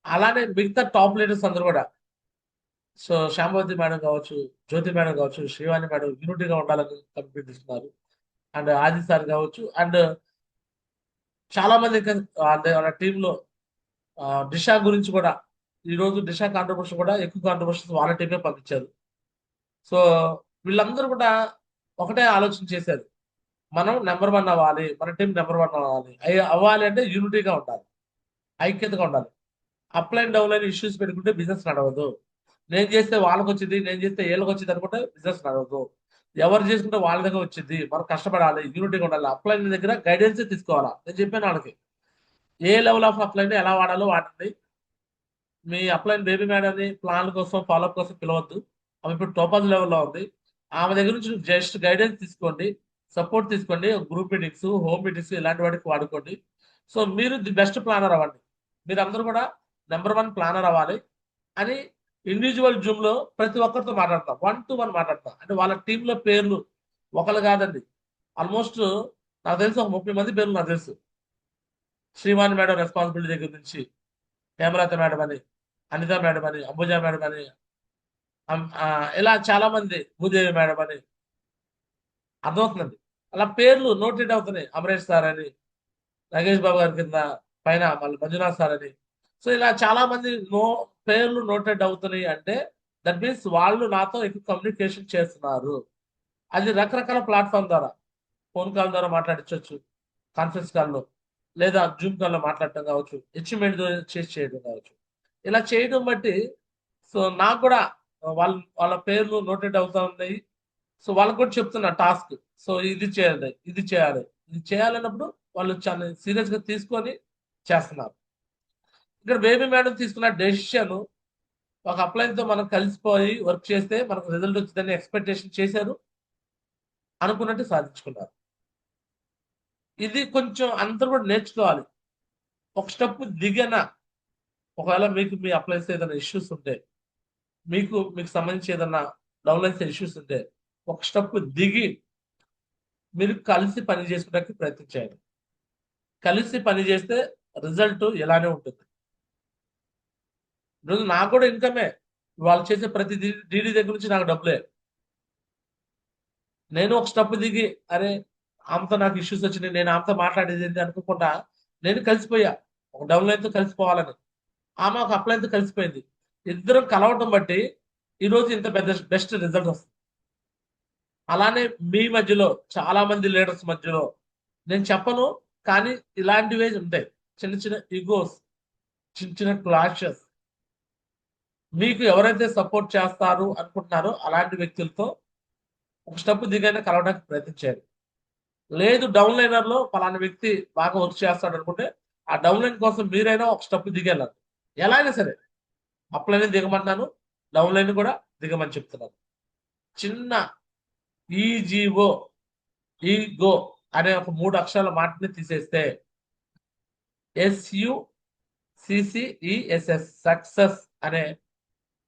అలానే మిగతా టాప్ లీడర్స్ అందరూ కూడా, సో శాంభవతి మేడం కావచ్చు, జ్యోతి మేడం కావచ్చు, శ్రీవాణి మేడం యూనిటీగా ఉండాలని కమిట్మెంట్ తీసుకున్నారు. అండ్ ఆది సార్ కావచ్చు, అండ్ చాలా మంది ఇంకా వాళ్ళ టీంలో దిశ గురించి కూడా, ఈ రోజు దిశ కాంట్రిబ్యూషన్ కూడా ఎక్కువ కాంట్రిబ్యూషన్స్ వాళ్ళ టీమే పంపించారు. సో వీళ్ళందరూ కూడా ఒకటే ఆలోచన చేశారు, మనం నెంబర్ 1 అవ్వాలి, మన టీం నెంబర్ 1 అవ్వాలి అంటే యూనిటీగా ఉండాలి, ఐక్యతగా ఉండాలి. అప్లైన్ డౌన్లైన్ ఇష్యూస్ పెట్టుకుంటే బిజినెస్ నడవదు. నేను చేస్తే వాళ్ళకి వచ్చింది, నేను చేస్తే వీళ్ళకి వచ్చింది అనుకుంటే బిజినెస్ నడవదు. ఎవరు చేసుకుంటే వాళ్ళ దగ్గర వచ్చింది, మనం కష్టపడాలి, యూనిటీగా ఉండాలి. అప్లైన్ దగ్గర గైడెన్స్ తీసుకోవాలా. నేను చెప్పాను వాళ్ళకి ఏ లెవెల్ ఆఫ్ అప్లైన్ ఎలా వాడాలో వాడండి. మీ అప్లైన్ బేబీ మేడంని ప్లాన్ కోసం ఫాలోఅప్ కోసం పిలవద్దు, ఆమె ఇప్పుడు టోపాజ్ లెవెల్లో ఉంది. ఆమె దగ్గర నుంచి జస్ట్ గైడెన్స్ తీసుకోండి, సపోర్ట్ తీసుకోండి, గ్రూప్ మీటింగ్స్, హోమ్ మీటింగ్స్ ఇలాంటి వాటికి వాడుకోండి. సో మీరు ది బెస్ట్ ప్లానర్ అవ్వండి, మీరు అందరూ కూడా నెంబర్ 1 ప్లానర్ అవ్వాలి అని ఇండివిజువల్ జూమ్ లో ప్రతి ఒక్కరితో మాట్లాడతాం, 1 to 1 మాట్లాడతాం. అంటే వాళ్ళ టీంలో పేర్లు ఒకరు కాదండి, ఆల్మోస్ట్ నాకు తెలుసు ఒక 30 మంది పేర్లు నాకు తెలుసు. శ్రీవాణి మేడం రెస్పాన్సిబిలిటీ దగ్గర నుంచి, హేమలత మేడం అని, అనిత మేడం అని, అంబుజా మేడం అని, ఇలా చాలా మంది, భూదేవి మేడం అని, అర్థమవుతుందండి. అలా పేర్లు నోటెడ్ అవుతున్నాయి. అమరేష్ సార్ అని, నగేష్ బాబు గారి కింద పైన మళ్ళీ మంజునాథ్ సార్ అని. సో ఇలా చాలా మంది పేర్లు నోటెడ్ అవుతున్నాయి అంటే దట్ మీన్స్ వాళ్ళు నాతో ఎక్కువ కమ్యూనికేషన్ చేస్తున్నారు. అది రకరకాల ప్లాట్ఫామ్ ద్వారా, ఫోన్ కాల్ ద్వారా మాట్లాడించవచ్చు, కాన్ఫరెన్స్ కాల్లో, లేదా జూమ్ కాల్లో మాట్లాడటం కావచ్చు, అచీవ్మెంట్ చేసి చేయడం కావచ్చు. ఇలా చేయడం బట్టి సో నాకు కూడా వాళ్ళ పేర్లు నోటెడ్ అవుతా ఉన్నాయి. సో వాళ్ళకు కూడా చెప్తున్నా టాస్క్, సో ఇది చేయాలి, ఇది చేయాలి, ఇది చేయాలన్నప్పుడు వాళ్ళు చాలా సీరియస్ గా తీసుకొని చేస్తున్నారు. ఇక్కడ బేబీ మేడం తీసుకున్న డెసిషన్, ఒక అప్లైన్ తో మనం కలిసిపోయి వర్క్ చేస్తే మనకు రిజల్ట్ వచ్చిందని ఎక్స్పెక్టేషన్ చేశారు, అనుకున్నట్టు సాధించుకున్నారు. ఇది కొంచెం అందరూ కూడా నేర్చుకోవాలి. ఒక స్టెప్ దిగన, ఒకవేళ మీకు మీ అప్లైన్స్ ఏదైనా ఇష్యూస్ ఉంటే, మీకు సంబంధించి ఏదైనా డౌన్లైన్స్ ఇష్యూస్ ఉంటే, ఒక స్టెప్ దిగి మీరు కలిసి పని చేసుకోవడానికి ప్రయత్నం చేయండి. కలిసి పని చేస్తే రిజల్ట్ ఎలానే ఉంటుంది. ఈరోజు నాకు కూడా ఇన్కమే, వాళ్ళు చేసే ప్రతి డీడీ దగ్గర నుంచి నాకు డబ్బులే. నేను ఒక స్టెప్ దిగి అరే ఆమెతో నాకు ఇష్యూస్ వచ్చినాయి, నేను ఆమెతో మాట్లాడేది ఏంటి అనుకోకుండా నేను కలిసిపోయా. ఒక డౌన్ లైన్తో కలిసిపోవాలని, ఆమె ఒక అప్ లైన్తో కలిసిపోయింది. ఇద్దరం కలవటం బట్టి ఈరోజు ఇంత పెద్ద బెస్ట్ రిజల్ట్ వస్తుంది. అలానే మీ మధ్యలో చాలా మంది లీడర్స్ మధ్యలో నేను చెప్పను, కానీ ఇలాంటివే ఉంటాయి. చిన్న చిన్న ఈగోస్, చిన్న చిన్న క్లాషెస్. మీకు ఎవరైతే సపోర్ట్ చేస్తారు అనుకుంటున్నారో అలాంటి వ్యక్తులతో ఒక స్టెప్ దిగైనా కలవడానికి ప్రయత్నించారు. లేదు డౌన్ లైనర్ లో పలానా వ్యక్తి బాగా వర్క్ చేస్తాడు అనుకుంటే ఆ డౌన్ లైన్ కోసం మీరైనా ఒక స్టెప్ దిగేళ్ళారు. ఎలా అయినా సరే అప్ లైన్ దిగమన్నాను, డౌన్ లైన్ కూడా దిగమని చెప్తున్నాను. చిన్న ఈజీఓ, ఈగో అనే ఒక 3 అక్షరాల మాటని తీసేస్తే SUCCESS సక్సెస్ అనే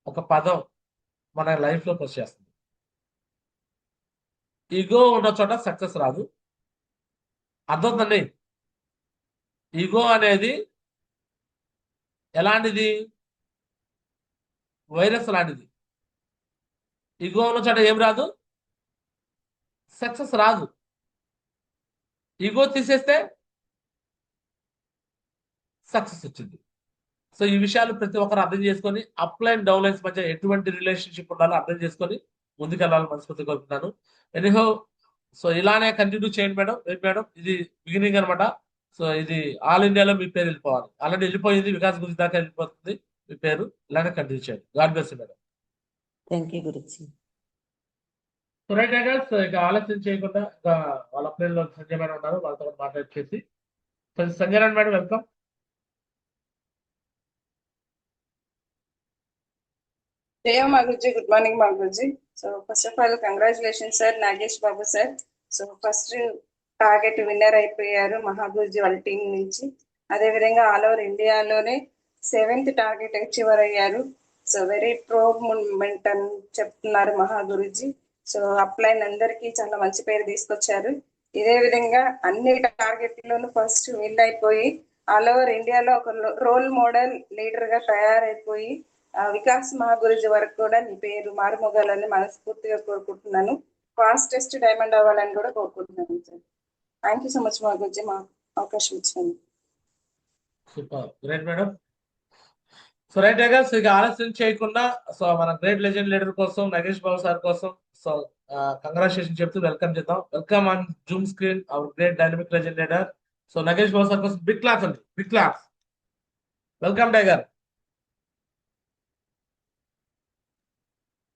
ఒక పదం మన లైఫ్ లోకి వచ్చేస్తుంది. ఈగో ఉన్న చోట సక్సెస్ రాదు. అర్థవుతుందండి? ఈగో అనేది ఎలాంటిది? వైరస్ లాంటిది. ఈగో ఉన్న చోట ఏం రాదు? సక్సెస్ రాదు. ఈగో తీసేస్తే సక్సెస్ వచ్చింది. సో ఈ విషయాలు ప్రతి ఒక్కరు అర్థం చేసుకొని అప్ లైన్ డౌన్ లైన్స్ మధ్య ఎటువంటి రిలేషన్షిప్ ఉండాలో అర్థం చేసుకొని ముందుకెళ్ళాలని మనస్ఫూర్తి కోరుకుంటున్నాను. ఎనీహో, సో ఇలానే కంటిన్యూ చేయండి మేడం. మేడం ఇది బిగినింగ్ అనమాట. సో ఇది ఆల్ ఇండియాలో మీ పేరు వెళ్ళిపోవాలి. ఆల్రెడీ వెళ్ళిపోయింది, వికాస్ గురించి దాకా వెళ్ళిపోతుంది మీ పేరు. ఇలానే కంటిన్యూ చేయండి. God bless you madam. Thank you Guruji. So right guys, ఇక ఆలస్యం చేయకుండా ఇక వాళ్ళ ప్లేన్లో సంజయ్ మేడం ఉన్నారు, వాళ్ళతో మాట్లాడేసి. Sanjay madam welcome. Jaya Maguji, good morning Maguji. So first of all, congratulations sir, Nagesh Babu sir. So first target winner అయిపోయారు మహాగురుజీ వాళ్ళ టీం నుంచి. అదేవిధంగా ఆల్ ఓవర్ ఇండియాలోనే 7th టార్గెట్ అచీవర్ అయ్యారు. సో వెరీ ప్రౌడ్ మూమెంట్ అని చెప్తున్నారు మహాగురుజీ. సో అప్లైన్ అందరికీ చాలా మంచి పేరు తీసుకొచ్చారు. ఇదే విధంగా అన్ని టార్గెట్లోనూ ఫస్ట్ విన్ అయిపోయి ఆల్ ఓవర్ ఇండియాలో ఒక రోల్ మోడల్ లీడర్ గా తయారైపోయి వికాస్ మహాగురుజీ వరకు కూడా నీ పేరు మారుమోగాలని మనస్ఫూర్తిగా కోరుకుంటున్నాను. ఫాస్టెస్ట్ డైమండ్ అవ్వాలని కూడా కోరుకుంటున్నాను sir. Thank you so much మహాగురుజీ, మా అవకాశం ఇచ్చాను. Super, great madam. So right guys, ఇక ఆలస్యం చేయకుండా సో మన గ్రేట్ లెజెండ్ లీడర్ కోసం, నగేష్ బాబు సార్ కోసం సో కంగ్రాచులేషన్ చెప్తూ వెల్కమ్ చేద్దాం. Welcome on zoom screen our great dynamic legend leader. So Nagesh Babu sir కోసం బిగ్ క్లాస్ అండి, బిగ్ క్లాస్. Welcome tiger.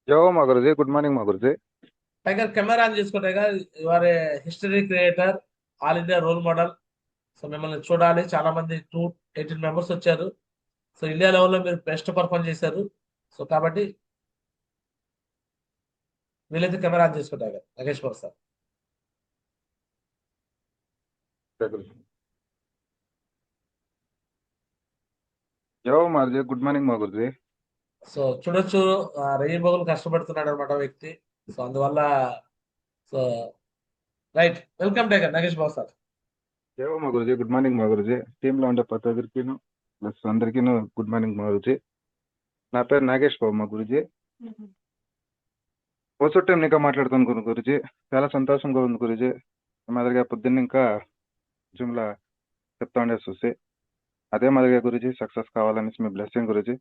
జో మా గురుజీ, గుడ్ మార్నింగ్ మా గురుజీ. టైగర్ కెమెరా ఆన్ చేసుకో tiger. Your A history creator, all India role model. So మిమ్మల్ని చూడాలి. చాలా మంది 218 మెంబర్స్ వచ్చారు. సో ఇండియా లెవెల్లో మీరు బెస్ట్ పర్ఫార్మ్ చేశారు. సో కాబట్టి వీలైతే కెమెరా ఆన్ చేసుకో టైగర్. నగేష్ బాబు సార్. జో మా గురుజీ, గుడ్ మార్నింగ్ మా గురుజీ. సో చూడొచ్చు, రెయ్యి బొగులు కష్టపడుతున్నాడు అనమాట వ్యక్తి. సో అందువల్ల so right, welcome tiger Nagesh Babu sir. జో మా గురుజీ, గుడ్ మార్నింగ్ మా గురుజీ. టీంలో ఉండే ప్రతి ఒక్కరికి ప్లస్ అందరికీ గుడ్ మార్నింగ్ మా గురుజీ. నా పేరు నాగేష్ బాబు మా గురుజీ. వచ్చే టైం ఇంకా మాట్లాడుతాను గురుజీ. చాలా సంతోషంగా ఉంది గురుజీ. మాదిరిగా పొద్దున్న ఇంకా జూమ్లో చెప్తా ఉండే చూసి అదే మాదిరిగా గురుజీ సక్సెస్ కావాలనేసి మీ బ్లెస్సింగ్ గురుజీ.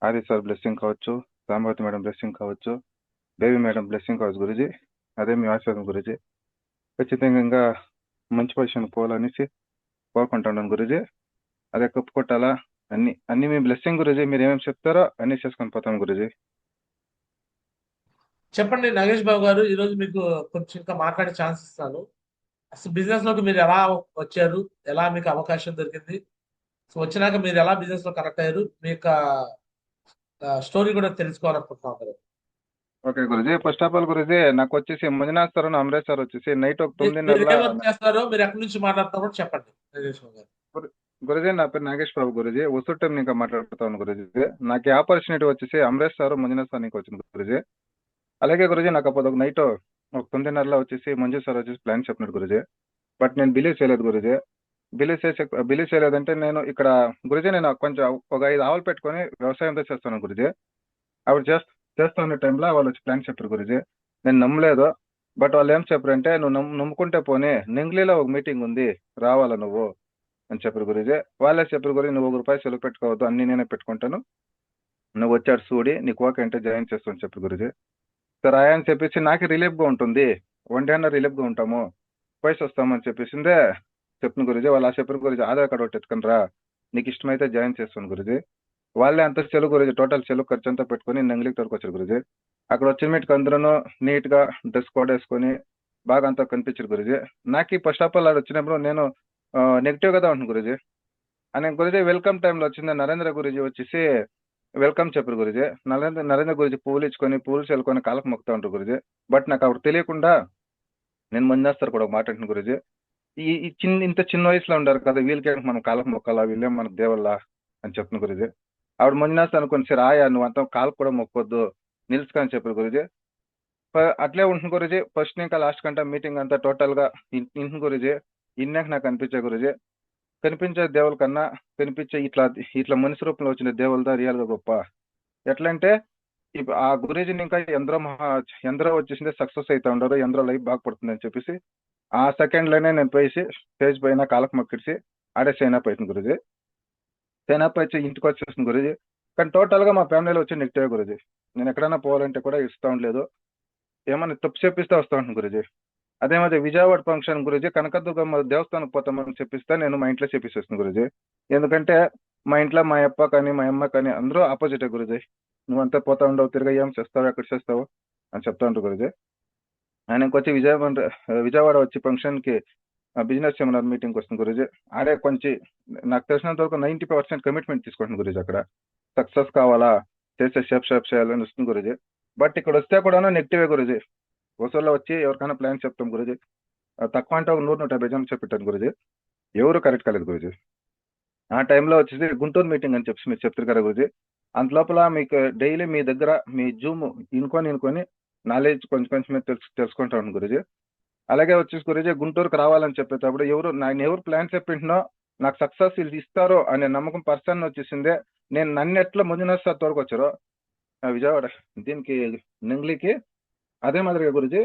ఆది సార్ బ్లెస్సింగ్ కావచ్చు, సాంబవతి మేడం బ్లెస్సింగ్ కావచ్చు, బేబీ మేడం బ్లెస్సింగ్ కావచ్చు గురుజీ. అదే మీ ఆశీర్వాదం గురుజీ. ఖచ్చితంగా ఇంకా మంచి పొజిషన్ పోవాలనేసి కోరుకుంటున్నాను గురుజీ. అదే కప్పు కొట్టాలా అన్ని మీ బ్లెస్సింగ్ గురుజీ. మీరు ఏమేమి చెప్తారో అన్ని చేసుకొని పోతాం గురుజీ. చెప్పండి నగేష్ బాబు గారు, ఈరోజు మీకు కొంచెం ఇంకా మాట్లాడే ఛాన్స్ ఇస్తాను. అసలు బిజినెస్ లోకి మీరు ఎలా వచ్చారు, ఎలా మీకు అవకాశం దొరికింది, సో వచ్చినాక మీరు ఎలా బిజినెస్ లో కనెక్ట్ అయ్యారు, మీ యొక్క స్టోరీ కూడా తెలుసుకోవాలనుకుంటున్నాం కదా. Okay Guruji. First of all Guruji, నాకు వచ్చేసి మంజునాథ్ సార్, అమరేష్ సార్ వచ్చేసి నైట్ ఒక మీరు 9:30 ఏ వర్క్ చేస్తారో, మీరు ఎక్కడి నుంచి మాట్లాడుతున్నారో కూడా చెప్పండి నగేష్ బాబు గారు. గురుజీ నా పేరు నాగేష్ బాబు గురుజీ. వస్తు టైం ఇంకా మాట్లాడుతాను గురుజీ. నాకు ఈ ఆపర్చునిటీ వచ్చేసి అమరేష్ సార్, మంజునాథ్ సార్ నీకు వచ్చింది గురుజీ. అలాగే గురుజీ నాకు అప్పుడు ఒక నైట్ ఒక 9:30 వచ్చేసి మంజు సార్ వచ్చేసి ప్లాన్ చెప్పినాడు గురుజీ. బట్ నేను బిలీవ్ చేయలేదు గురుజీ. బిలీవ్ చేయలేదంటే నేను ఇక్కడ గురుజీ నేను కొంచెం ఒక 5 ఆవులు పెట్టుకొని వ్యవసాయంతో చేస్తాను గురుజీ. అప్పుడు చేస్తా ఉన్న టైంలో వాళ్ళు వచ్చి ప్లాన్ చెప్పారు గురుజీ. నేను నమ్మలేదు. బట్ వాళ్ళు ఏం చెప్పారంటే నువ్వు నమ్ముకుంటే పోనీ నెంగ్లీలో ఒక మీటింగ్ ఉంది రావాలా నువ్వు అని చెప్పారు గురూజీ. వాళ్ళే చెప్పారు గురూజీ, నువ్వు ₹1 సెలవు పెట్టుకోవద్దు, అన్ని నేనే పెట్టుకుంటాను, నువ్వు వచ్చాడు చూడి నీకు ఓకే అంటే జాయిన్ చేస్తాను చెప్పారు గురూజీ. సరే అని చెప్పేసి నాకు రిలీఫ్గా ఉంటుంది, వన్ డే అన్న రిలీఫ్గా ఉంటాము, పోయి వస్తామని చెప్పేసిందే చెప్పిన గురూజీ. వాళ్ళు ఆ చెప్పారు గురూజీ, ఆధార్ కార్డు ఒకటి ఎత్తుకుని రా, నీకు ఇష్టమైతే జాయిన్ చేస్తాను గురూజీ. వాళ్ళే అంత సెలవు గురూజీ, టోటల్ సెలవు ఖర్చు అంతా పెట్టుకొని నంగిలికి తోడుకొచ్చారు గురూజీ. అక్కడ వచ్చిన మీటికి అందరూ నీట్గా డ్రెస్ కోడ్ వేసుకొని బాగా అంతా కనిపించారు గురూజీ. నాకు ఫస్ట్ ఆఫ్ ఆల్ ఆడ వచ్చినప్పుడు నేను నెగిటివ్ కదా ఉంటుంది గురూజీ. అని గురూజీ వెల్కమ్ టైంలో వచ్చింది నరేంద్ర గురూజీ వచ్చేసి వెల్కమ్ చెప్పారు గురూజీ. నరేంద్ర గురూజీ పూలు ఇచ్చుకొని పూలు చల్లుకొని కాళ్ళకు మొక్కుతా ఉంటారు గురూజీ. బట్ నాకు అప్పుడు తెలియకుండా నేను మందేస్తారు కూడా ఒక మాట అంటున్నాను గురూజీ, ఈ ఇంత చిన్న వయసులో ఉండారు కదా, వీళ్ళకి మనం కాళ్ళకు మొక్కాలా, వీళ్ళేం మనకు దేవల్లా అని చెప్తున్న గురూజీ. ఆవిడ మంజునాథ్ అనుకుని సరే ఆయా నువ్వు అంతా కాళ్ళకు కూడా మొక్కొద్దు నిలుచుకొని చెప్పారు గురూజీ. అట్లే ఉంటుంది గురూజీ. ఫస్ట్ ఇంకా లాస్ట్ కంటే మీటింగ్ అంతా టోటల్గా ఇంటి గురూజీ. ఇన్నాక నాకు అనిపించే గురూజీ, కనిపించే దేవుల కన్నా కనిపించే ఇట్లా ఇట్లా మనిషి రూపంలో వచ్చిన దేవులదా రియల్గా గొప్ప. ఎట్లా అంటే ఆ గురూజీని ఇంకా ఎందరో వచ్చేసిందే సక్సెస్ అవుతా ఉండరు, ఎందరో లైఫ్ బాగుపడుతుంది అని చెప్పేసి ఆ సెకండ్లోనే నేను పోయేసి స్టేజ్ పైన కాళ్ళకు మొక్కిడిసి ఆడే సైన్ అప్ అవుతుంది గురూజీ. సైన్ అప్ వచ్చి ఇంటికి వచ్చేస్తుంది గురూజీ. కానీ టోటల్గా మా ఫ్యామిలీలో వచ్చి నెగిటివ్ గురూజీ. నేను ఎక్కడైనా పోవాలంటే కూడా ఇస్తూ ఉండలేదు, ఏమన్నా తప్పు చెప్పిస్తే వస్తూ ఉంటాను గురూజీ. అదే మధ్య విజయవాడ ఫంక్షన్ గురూజీ కనకదుర్గమ్మ దేవస్థానం పోతామని చెప్పిస్తే నేను మా ఇంట్లో చెప్పిస్తాను గురూజీ. ఎందుకంటే మా ఇంట్లో మా అప్ప కానీ మా అమ్మ కానీ అందరూ ఆపోజిటే గురూజీ. నువ్వంతా పోతా ఉండవు, తిరిగా ఏం చేస్తావు, ఎక్కడ చేస్తావు అని చెప్తా ఉంటారు గురూజీ. ఆయనకి వచ్చి విజయవాడ వచ్చి ఫంక్షన్కి బిజినెస్ సెమినార్ మీటింగ్కి వస్తుంది గురూజీ. ఆడే కొంచెం నాకు తెలిసినంత వరకు 90% కమిట్మెంట్ తీసుకుంటుంది గురూజీ. అక్కడ సక్సెస్ కావాలా, చేసే షేప్ చేయాలని వస్తుంది గురూజీ. బట్ ఇక్కడ వస్తే కూడా నెగిటివే గురూజీ. వసూల్లో వచ్చి ఎవరికైనా ప్లాన్ చెప్తాం గురూజీ, తక్కువ అంటే ఒక 100-150 జనం చెప్పిట్టాను గురూజీ, ఎవరు కరెక్ట్ కాలేదు గురూజీ. ఆ టైంలో వచ్చేసి గుంటూరు మీటింగ్ అని చెప్పి మీరు చెప్తారు కదా గురూజీ. అంతలోపల మీకు డైలీ మీ దగ్గర మీ జూమ్ ఇనుకొని నాలెడ్జ్ కొంచెం తెలుసుకుంటా ఉన్నాను గురూజీ. అలాగే వచ్చేసి గురూజీ గుంటూరుకు రావాలని చెప్పేటప్పుడు ఎవరు ప్లాన్ చెప్పింటునో నాకు సక్సెస్ వీళ్ళు ఇస్తారో అనే నమ్మకం పర్సన్ వచ్చేసిందే. నేను నన్ను ఎట్లా మంజునాథ్ సార్ తోడుకొచ్చారో విజయవాడ దీనికి నెంగ్లీకి, అదే మాదిరిగా గురూజీ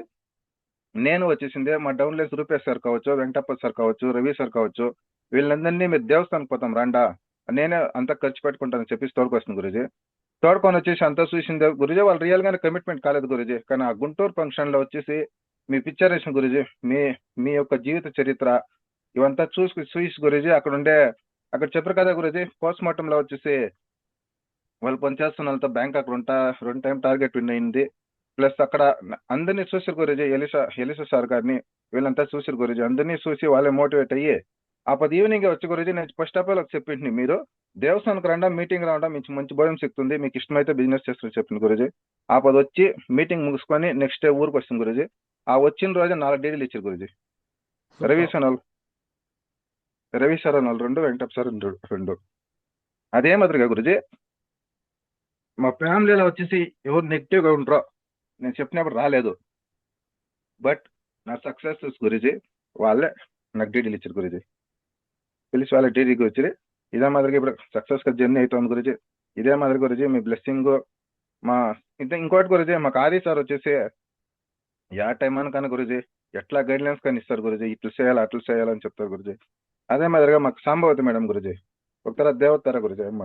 నేను వచ్చేసిందే మా డౌన్లెస్ రూపేష్ సార్ కావచ్చు, వెంకటప్ప సార్ కావచ్చు, రవి సార్ కావచ్చు, వీళ్ళందరినీ మీరు దేవస్థానికి పోతాం రండా, నేనే అంతా ఖర్చు పెట్టుకుంటానని చెప్పేసి తోడుకొస్తుంది గురూజీ. తోడుకొని వచ్చేసి అంతా చూసిందే గురూజీ. వాళ్ళు రియల్గానే కమిట్మెంట్ కాలేదు గురూజీ. కానీ ఆ గుంటూరు ఫంక్షన్లో వచ్చేసి మీ పిక్చర్ వేసిన గురూజీ, మీ యొక్క జీవిత చరిత్ర ఇవంతా చూసి గురూజీ అక్కడ చెప్పారు కదా గురూజీ, పోస్ట్ మార్టంలో వచ్చేసి వాళ్ళు పనిచేస్తున్న వాళ్ళతో బ్యాంక్ అక్కడ 2 టైం టార్గెట్ విన్ అయింది. ప్లస్ అక్కడ అందరినీ చూసారు గురూజీ, ఎలిసా సార్ గారిని వీళ్ళంతా చూసారు గురూజీ. అందరినీ చూసి వాళ్ళే మోటివేట్ అయ్యి ఆపది ఈవినింగ్ వచ్చి గురూజీ నేను ఫస్ట్ ఆఫ్ ఆల్ చెప్పింది, మీరు దేవస్థానానికి రండా, మీటింగ్ రావడం మీకు మంచి భయం సిక్తుంది, మీకు ఇష్టమైతే బిజినెస్ చేస్తారని చెప్పింది గురూజీ. ఆపది వచ్చి మీటింగ్ ముగుసుకొని నెక్స్ట్ డే ఊరికి వస్తుంది గురూజీ. ఆ వచ్చిన రోజు 4 డీడీలు ఇచ్చారు గురూజీ. Ravi sir 2, Venkatappa sir 2. అదే మాదిరిగా గురూజీ మా ఫ్యామిలీలో వచ్చేసి ఎవరు నెగిటివ్గా ఉండరో నేను చెప్పినప్పుడు రాలేదు. బట్ నా సక్సెస్ గురూజీ వాళ్ళే నాకు డీడీలు ఇచ్చారు గురూజీ. పిలిచి వాళ్ళ డీడీకి వచ్చి ఇదే మాదిరిగా ఇప్పుడు సక్సెస్గా జర్నీ అవుతుంది గురూజీ. ఇదే మాదిరి గురూజీ మీ బ్లెస్సింగ్ ఇంకోటి గురూజీ మాకు ఆది సార్ వచ్చేసి యా టైం అనుకన్నా గురూజీ ఎట్లా గైడ్లైన్స్ కానీ ఇస్తారు గురూజీ, ఇట్లా చేయాలి అట్లా చేయాలని చెప్తారు గురూజీ. అదే మాదిరిగా మాకు సాంబవతి మేడం గురూజీ ఒక దేవతారా గురూజీ అమ్మ.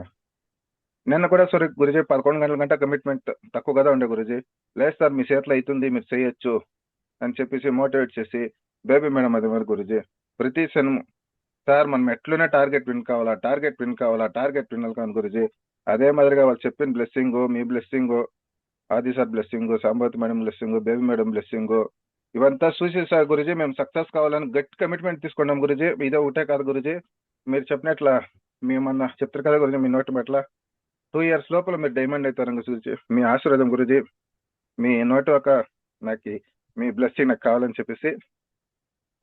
నిన్న కూడా సరే గురూజీ 11 గంటల కంటే కమిట్మెంట్ తక్కువ కదా ఉండే గురూజీ. లేదు సార్ మీ చేతిలో అవుతుంది, మీరు చేయొచ్చు అని చెప్పేసి మోటివేట్ చేసి బేబీ మేడం అదే మరి గురూజీ ప్రతి క్షణం సార్ మనం ఎట్లనే టార్గెట్ విన్ కావాలా టార్గెట్ విన్ కానీ గురూజీ. అదే మాదిరిగా వాళ్ళు చెప్పిన బ్లెస్సింగ్, మీ blessing, Adi sir blessing, Sambavati madam blessing, Baby madam blessing ఇవంతా చూసి సార్ గురూజీ మేము సక్సెస్ కావాలని గట్టి కమిట్మెంట్ తీసుకున్నాం గురూజీ. ఇదే ఒకటే కాదు గురూజీ, మీరు చెప్పినట్ల మేమన్నా చెప్తారు కదా గురూజీ, మీ నోటి మెట్ల 2 years లోపల మీరు డైమండ్ అవుతారు గురూజీ. మీ ఆశీర్వాదం గురూజీ, మీ నోటి నాకు మీ బ్లెస్సింగ్ నాకు కావాలని చెప్పేసి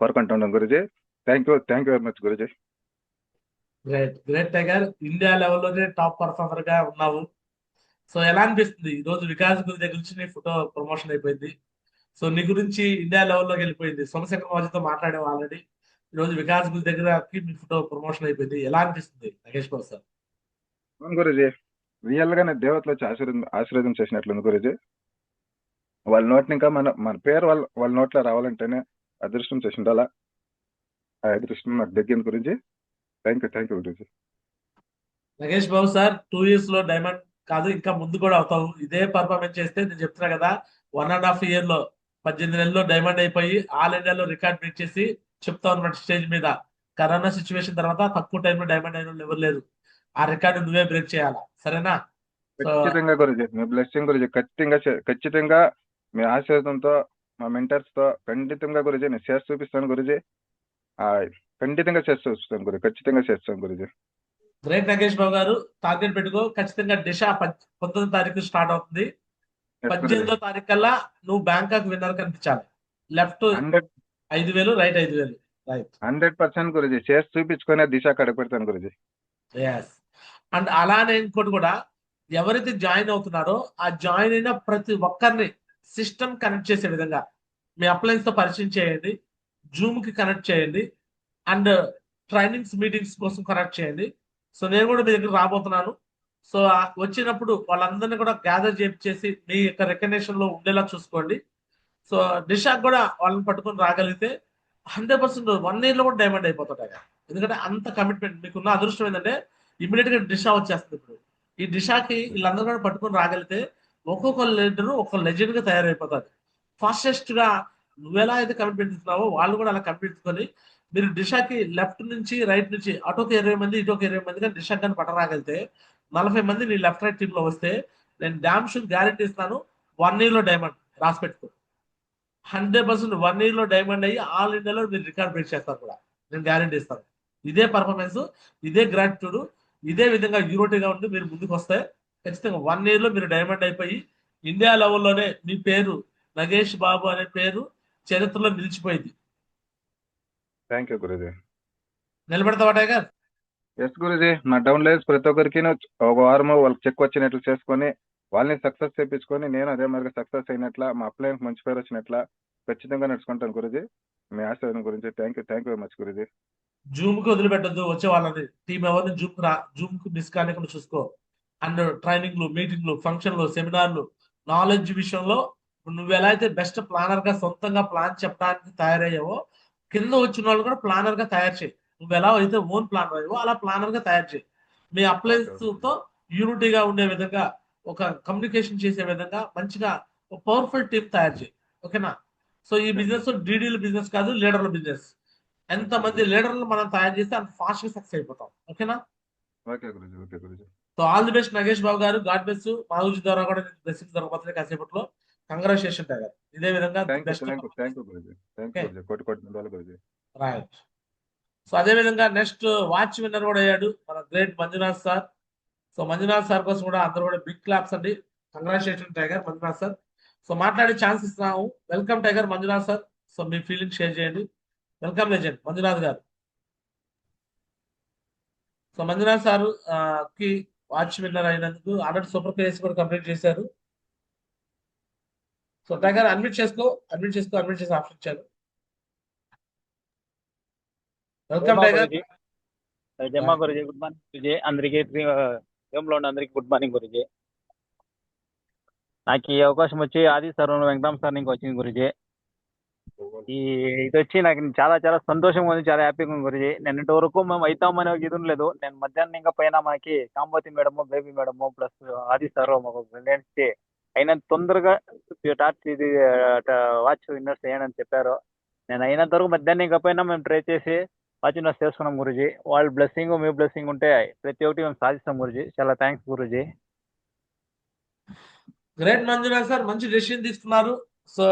కోరుకుంటున్నాం గురూజీ. థ్యాంక్ యూ వెరీ మచ్ గురూజీ. గ్రేట్ టైగర్, ఇండియా లెవెల్లోనే టాప్ పర్ఫార్మర్ గా ఉన్నావు. సో ఎలా అనిపిస్తుంది ఈ రోజు వికాస్ గురి దగ్గర నుంచి నీ ఫోటో ప్రమోషన్ అయిపోయింది, సో నీ గురించి ఇండియా లెవెల్లోకి వెళ్ళిపోయింది. సోమశేఖర్ బాబుతో మాట్లాడాము ఆల్రెడీ. ఈ రోజు వికాస్ గురి దగ్గరకి మీ ఫోటో ప్రమోషన్ అయిపోయింది, ఎలా అనిపిస్తుంది నగేష్ బాబు సార్? అవును గురూజీ, రియల్ గానే దేవతలు వచ్చి ఆశీర్వాదం చేసినట్లుంది గురూజీ. వాళ్ళ నోటిని ఇంకా మన పేరు వాళ్ళ నోట్లో రావాలంటేనే అదృష్టం చేసి ఉండాలా. ఆ అదృష్టం నాకు దక్కింది గురించి. Thank you Guruji. Nagesh Babu sir 2 years లో డైమండ్ కాదు, ఇంకా ముందు కూడా అవుతావు. ఇదే పర్ఫార్మెన్స్ చేస్తే నేను చెప్తున్నా కదా, 1.5 year లో 18 నెలల్లో డైమండ్ అయిపోయి ఆల్ ఇండియాలో రికార్డ్ బ్రేక్ చేసి చెప్తావు అనమాట స్టేజ్ మీద. కరోనా సిచ్యువేషన్ తర్వాత తక్కువ టైంలో డైమండ్ అయిన వాళ్ళు ఎవరు లేరు. ఆ రికార్డు నువ్వే బ్రేక్ చేయాలా, సరేనా? సో ఖచ్చితంగా గురుజీ, మీ బ్లెస్సింగ్ గురుజీ. ఖచ్చితంగా మీ ఆశీర్వాదంతో, మా మెంటర్స్ తో ఖండితంగా గురుజీ నేను చేసి చూపిస్తాను గురుజీ. ఆ, ఖచ్చితంగా చేసి చూపిస్తాను గురు, ఖచ్చితంగా చేస్తాను గురుజీ. గ్రేట్ నగేష్ బాబు గారు, టార్గెట్ పెట్టుకో. ఖచ్చితంగా దిశ 19వ తారీఖు స్టార్ట్ అవుతుంది. Yes, గురుజీ. 18వ తారీఖు కల్లా నువ్వు బ్యాంకాక్ విన్నర్ కనిపించాలి. Left 5,000, right 5,000. రైట్ 100% గురుజీ, చేసి చూపించుకునే దిశ కడగ పెడతాను గురుజీ. ఎస్. అండ్ అలానే ఇంకోటి కూడా, ఎవరైతే జాయిన్ అవుతున్నారో ఆ జాయిన్ అయిన ప్రతి ఒక్కరిని సిస్టమ్ కనెక్ట్ చేసే విధంగా మీ అప్లయన్స్ తో పరిచయం చేయండి, జూమ్ కి కనెక్ట్ చేయండి, అండ్ ట్రైనింగ్స్ మీటింగ్స్ కోసం కనెక్ట్ చేయండి. సో నేను కూడా మీ దగ్గర రాబోతున్నాను. సో వచ్చినప్పుడు వాళ్ళందరినీ కూడా గ్యాదర్ చేసి మీ యొక్క రికగ్నేషన్ లో ఉండేలా చూసుకోండి. సో దిశాక్ కూడా వాళ్ళని పట్టుకొని రాగలిగితే 100% 1 year లో కూడా డైమండ్ అయిపోతాడు. ఎందుకంటే అంత కమిట్మెంట్ మీకున్న అదృష్టం ఏంటంటే ఇమీడియట్ గా దిశా వచ్చేస్తుంది. ఇప్పుడు ఈ దిశాకి వీళ్ళందరూ కూడా పట్టుకొని రాగలిగితే ఒక్కొక్క లీడరు ఒక లెజెండ్ గా తయారైపోతాడు. ఫాస్టెస్ట్ గా నువ్వెలా అయితే కమిట్మెంట్ ఇస్తున్నావో వాళ్ళు కూడా అలా కమిట్మెంట్. మీరు దిశాకి లెఫ్ట్ నుంచి రైట్ నుంచి అటు ఒక 20 మంది ఇటు ఒక 20 మందిగా దిశాకి కానీ పట్టరాగలిగితే 40 మంది నీ లెఫ్ట్ రైట్ టీమ్ లో వస్తే నేను డామ్ షూర్ గ్యారెంటీ ఇస్తాను, 1 year లో డైమండ్ రాసి పెట్టుకో. 100% 1 year లో డైమండ్ అయ్యి ఆల్ ఇండియాలో మీరు రికార్డ్ బ్రేక్ చేస్తారు కూడా, నేను గ్యారెంటీ ఇస్తాను. ఇదే పర్ఫార్మెన్స్, ఇదే గ్రాటిట్యూడ్, ఇదే విధంగా యూరోటీగా ఉండి మీరు ముందుకు వస్తే ఖచ్చితంగా 1 year లో మీరు డైమండ్ అయిపోయి ఇండియా లెవెల్లోనే మీ పేరు నగేష్ బాబు అనే పేరు చరిత్రలో నిలిచిపోయింది. థ్యాంక్ యూ గురుజీ. నిలబెడతావా టైగర్? ఎస్ గురుజీ, నా డౌన్ లైన్స్ ప్రతి ఒక్కరికి ఒక వారము వాళ్ళకి చెక్ వచ్చినట్లు చేసుకొని వాళ్ళని సక్సెస్ చేయించుకొని నేను అదే మరి సక్సెస్ అయినట్ల, మా అప్లయన్స్ మంచి పేరు వచ్చినట్ల ఖచ్చితంగా నడుచుకుంటాను గురుజీ. మీ ఆశీర్వాదం గురించి thank you very much Guruji. Zoom కి వదిలిపెట్టద్దు, వచ్చే వాళ్ళని టీం ఎవరిని జూమ్ కి మిస్ కానికుండా చూసుకో. అండ్ ట్రైనింగ్లు, మీటింగ్లు, ఫంక్షన్లు, సెమినార్లు, నాలెడ్జ్ విషయంలో నువ్వు ఎలా అయితే బెస్ట్ ప్లానర్ గా సొంతంగా ప్లాన్ చెప్పడానికి తయారయ్యావో కింద వచ్చిన వాళ్ళు కూడా ప్లానర్ గా తయారు చేయి. నువ్వు ఎలా అయితే ఓన్ ప్లానర్ అయ్యావో అలా ప్లానర్ గా తయారు చేయి. మీ అప్లయన్స్ తో యూనిటీగా ఉండే విధంగా, ఒక కమ్యూనికేషన్ చేసే విధంగా మంచిగా ఒక పవర్ఫుల్ టీం తయారు చేయి. ఓకేనా? సో ఈ బిజినెస్ డీడీల బిజినెస్ కాదు, లీడర్ల బిజినెస్. ఎంతమంది లీడర్లు మనం తయారు చేస్తే అంత ఫాస్ట్ గా సక్సెస్ అయిపోతాం. ఓకేనా? ఓకే గురుజీ, ఓకే గురుజీ. So all the best Nagesh Babu garu. God best. మాగుజీ ద్వారా కూడా బ్లెస్సింగ్ దొరకబోతుంది కాసేపట్లో. Congratulation tiger. ఇదే విధంగా బెస్ట్. Thank you Guruji. కోటి ధన్యవాదాలు గురుజీ. రైట్. సో అదే విధంగా నెక్స్ట్ వాచ్ విన్నర్ కూడా అయ్యాడు మన great Manjunath sir. So Manjunath sir కోసం కూడా అందరూ కూడా బిగ్ క్లాప్స్ అండి. Congratulation tiger Manjunath sir. So మాట్లాడే ఛాన్స్ ఇస్తున్నాము. Welcome tiger Manjunath sir. So మీ ఫీలింగ్ షేర్ చేయండి. Welcome legend Manjunath garu. So Manjunath sir కి వాచ్ విన్నర్ అయినందుకు ఆల్రెడీ సూపర్ ప్లేస్ కూడా కంప్లీట్ చేశారు. సో టైగర్ అడ్మిట్ చేసుకో చేసి ఆప్షన్ ఇచ్చారు. Welcome tiger. జమ్మా గురుజీ, గుడ్ మార్నింగ్ గురుజీ. అందరికి లో ఉన్న అందరికి గుడ్ మార్నింగ్ గురుజీ. నాకు ఈ అవకాశం వచ్చి ఆది సార్ వెంకటరామ్ సార్ నుంచి వచ్చింది గురుజీ. ఇది వచ్చి నాకు చాలా చాలా సంతోషంగా ఉంది, చాలా హ్యాపీగా ఉంది గురుజీ. నిన్నటి వరకు మేము అవుతామని ఒక ఇది ఉండలేదు. నేను మధ్యాహ్నం ఇంకా పైన మనకి కాంబోతి మేడము, బేబీ మేడము ప్లస్ ఆది సార్ మాకు బ్రిలియంట్ అయినంత తొందరగా ఇది వాచ్ విన్నర్స్ చేయనని చెప్పారు. నేను అయినంత వరకు మధ్యాహ్నం ఇంకా పైన మేము ట్రై చేసి వాచ్ విన్నర్స్ చేసుకున్నాం గురుజీ. వాళ్ళ బ్లెస్సింగ్ మీ బ్లెస్సింగ్ ఉంటే ప్రతి ఒక్కటి మేము సాధిస్తాం గురుజీ. చాలా thanks Guruji. Great Manjunath sir, మంచి డెసిషన్ తీసుకున్నారు. సో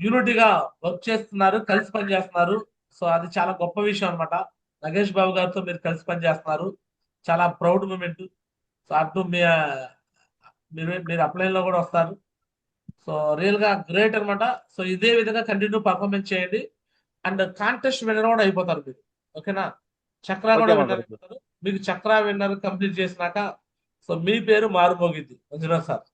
యూనిటీగా వర్క్ చేస్తున్నారు, కలిసి పని చేస్తున్నారు. సో అది చాలా గొప్ప విషయం అనమాట. నగేష్ బాబు గారితో మీరు కలిసి పని చేస్తున్నారు, చాలా ప్రౌడ్ మూమెంట్. సో అటు మీరు అప్లైన్ లో కూడా వస్తారు. సో రియల్ గా గ్రేట్ అనమాట. సో ఇదే విధంగా కంటిన్యూ పర్ఫార్మెన్స్ చేయండి. అండ్ కాంటెస్ట్ విన్నర్ కూడా అయిపోతారు మీరు. ఓకేనా? చక్రా కూడా విన్నర్ అయిపోతారు. మీకు చక్రా విన్నర్ కంప్లీట్ చేసినాక సో మీ పేరు మారుమోగింది మంజునాథ్ సార్.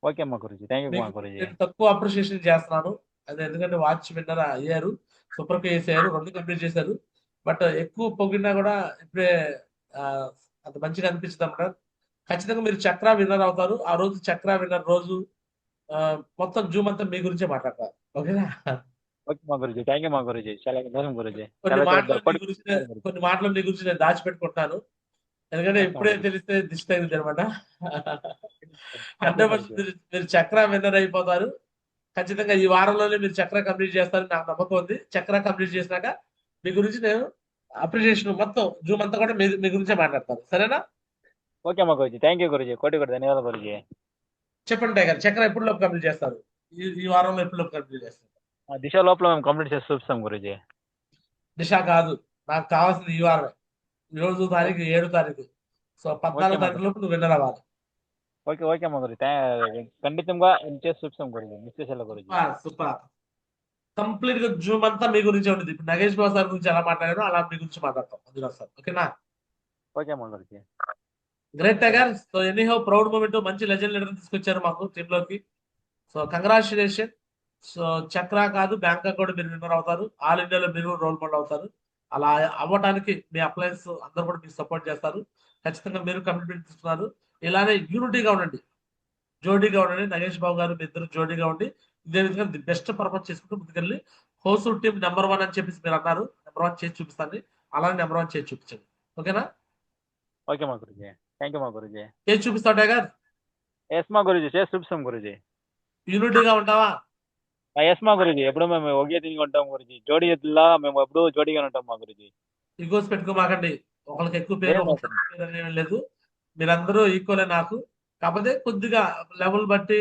ఓకే అమ్మా గురుజీ, థ్యాంక్ యూ గురుజీ. నేను తక్కువ అప్రిషియేషన్ చేస్తున్నాను, అదే ఎందుకంటే వాచ్ విన్నర్ అయ్యారు, సూపర్ కేస్ అయ్యారు, 2 కంప్లీట్ చేశారు. బట్ ఎక్కువ పొగిడినా కూడా ఇప్పుడే అంత మంచిగా అనిపించదు అన్నమాట. ఖచ్చితంగా మీరు చక్రా విన్నర్ అవుతారు. ఆ రోజు చక్రా విన్నర్ రోజు మొత్తం జూమ్ అంతా మీ గురించే మాట్లాడతారు. ఓకేనా? ఓకే మా గురుజీ, థ్యాంక్ యూ మా గురుజీ, చాలా సంతోషం గురుజీ. కొన్ని చాలా చాలా మాటలు మీ గురించి గురుజీ. కొన్ని మాటలు మీ గురించి నేను దాచిపెట్టుకుంటాను. ఎందుకంటే ఓకే ఇప్పుడే గురుజీ. తెలిస్తే దిష్టి తగిలింది అనమాట. Thank you 100% Guruji. మీరు చక్ర విన్నర్ అయిపోతారు. ఖచ్చితంగా ఈ వారంలోనే మీరు చక్ర కంప్లీట్ చేస్తారని నాకు నమ్మకం ఉంది. చక్ర కంప్లీట్ చేసినాక మీ గురించి నేను అప్రిషియేషన్ మొత్తం జూమ్ అంతా కూడా మీ గురించే మాట్లాడతాను. సరేనా? ఓకే మా గురుజీ, థ్యాంక్ యూ గురుజీ, కోటి కోటి ధన్యవాదాలు గురుజీ. చెప్పండి టైగర్, చక్ర ఎప్పుడు కంప్లీట్ చేస్తారు? ఈ వారంలో ఎప్పుడు కంప్లీట్ చేస్తారు? దిశ లోపల మేము కంప్లీట్ చేసి చూపిస్తాం గురుజీ. దిశ కాదు, నాకు కావాల్సింది ఈ వారమే. ఈ రోజు తారీఖు 7 తారీఖు. సో 14 తారీఖు లోపు నువ్వు విన్నర్ అవ్వాలి. ఓకే ఓకే మా గురుజీ, ఖండితంగా చేసి చూపిస్తాం గురుజీ, మిస్ చేసేలా గురుజీ. సూపర్. కంప్లీట్ గా జూమ్ అంతా మీ గురించి ఉంటుంది. ఇప్పుడు నగేష్ బాబు సార్ గురించి ఎలా మాట్లాడారో అలా మీ గురించి మాట్లాడతాం అందులో సార్. ఓకేనా? ఓకే మా Guruji. Great tiger. So anyhow proud moment, మంచి లెజెండ్ లీడర్ తీసుకొచ్చారు మాకు టీమ్ లోకి. So congratulation. సో చక్ర కాదు, బ్యాంకాక్ కూడా మీరు విన్నర్ అవుతారు. ఆల్ ఇండియాలో మీరు రోల్ మోడల్ అవుతారు. అలా అవ్వడానికి మీ అప్లయన్స్ అందరూ కూడా మీకు సపోర్ట్ చేస్తారు. ఖచ్చితంగా మీరు కమిట్మెంట్ తీసుకున్నారు. ఇలానే యూనిటీగా ఉండండి, జోడీగా ఉండండి. నగేష్ బాబు గారు మీ ఇద్దరు జోడీగా ఉండి ఇదే విధంగా ది బెస్ట్ పర్ఫార్మెన్స్ చేసుకుంటూ ముందుకెళ్ళి హోసూర్ టీం నెంబర్ 1 అని చెప్పేసి మీరు అన్నారు. నెంబర్ 1 చేసి చూపిస్తాను. అలానే నెంబర్ 1 చేసి చూపించండి. ఓకేనా? ఓకే మా గురుజీ, థ్యాంక్ యూ మా గురుజీ. చేసి చూపిస్తావు టైగర్? ఎస్ మా గురుజీ, చేసి చూపిస్తాం గురుజీ. యూనిటీగా ఉంటావా? ఎస్ మా గురుజీ, ఎప్పుడు మేము ఒకే తిరిగి ఉంటాం గురుజీ, జోడీ ఎద్దులా మేము ఎప్పుడు జోడీగా ఉంటాం మా గురుజీ. ఈగోస్ పెట్టుకోమాకండి. ఒకరికి ఎక్కువ పేరు ఒకరికి తక్కువ పేరు అనేవి లేదు. మీరందరూ ఈక్వలే నాకు. కాకపోతే కొద్దిగా లెవెల్ బట్టి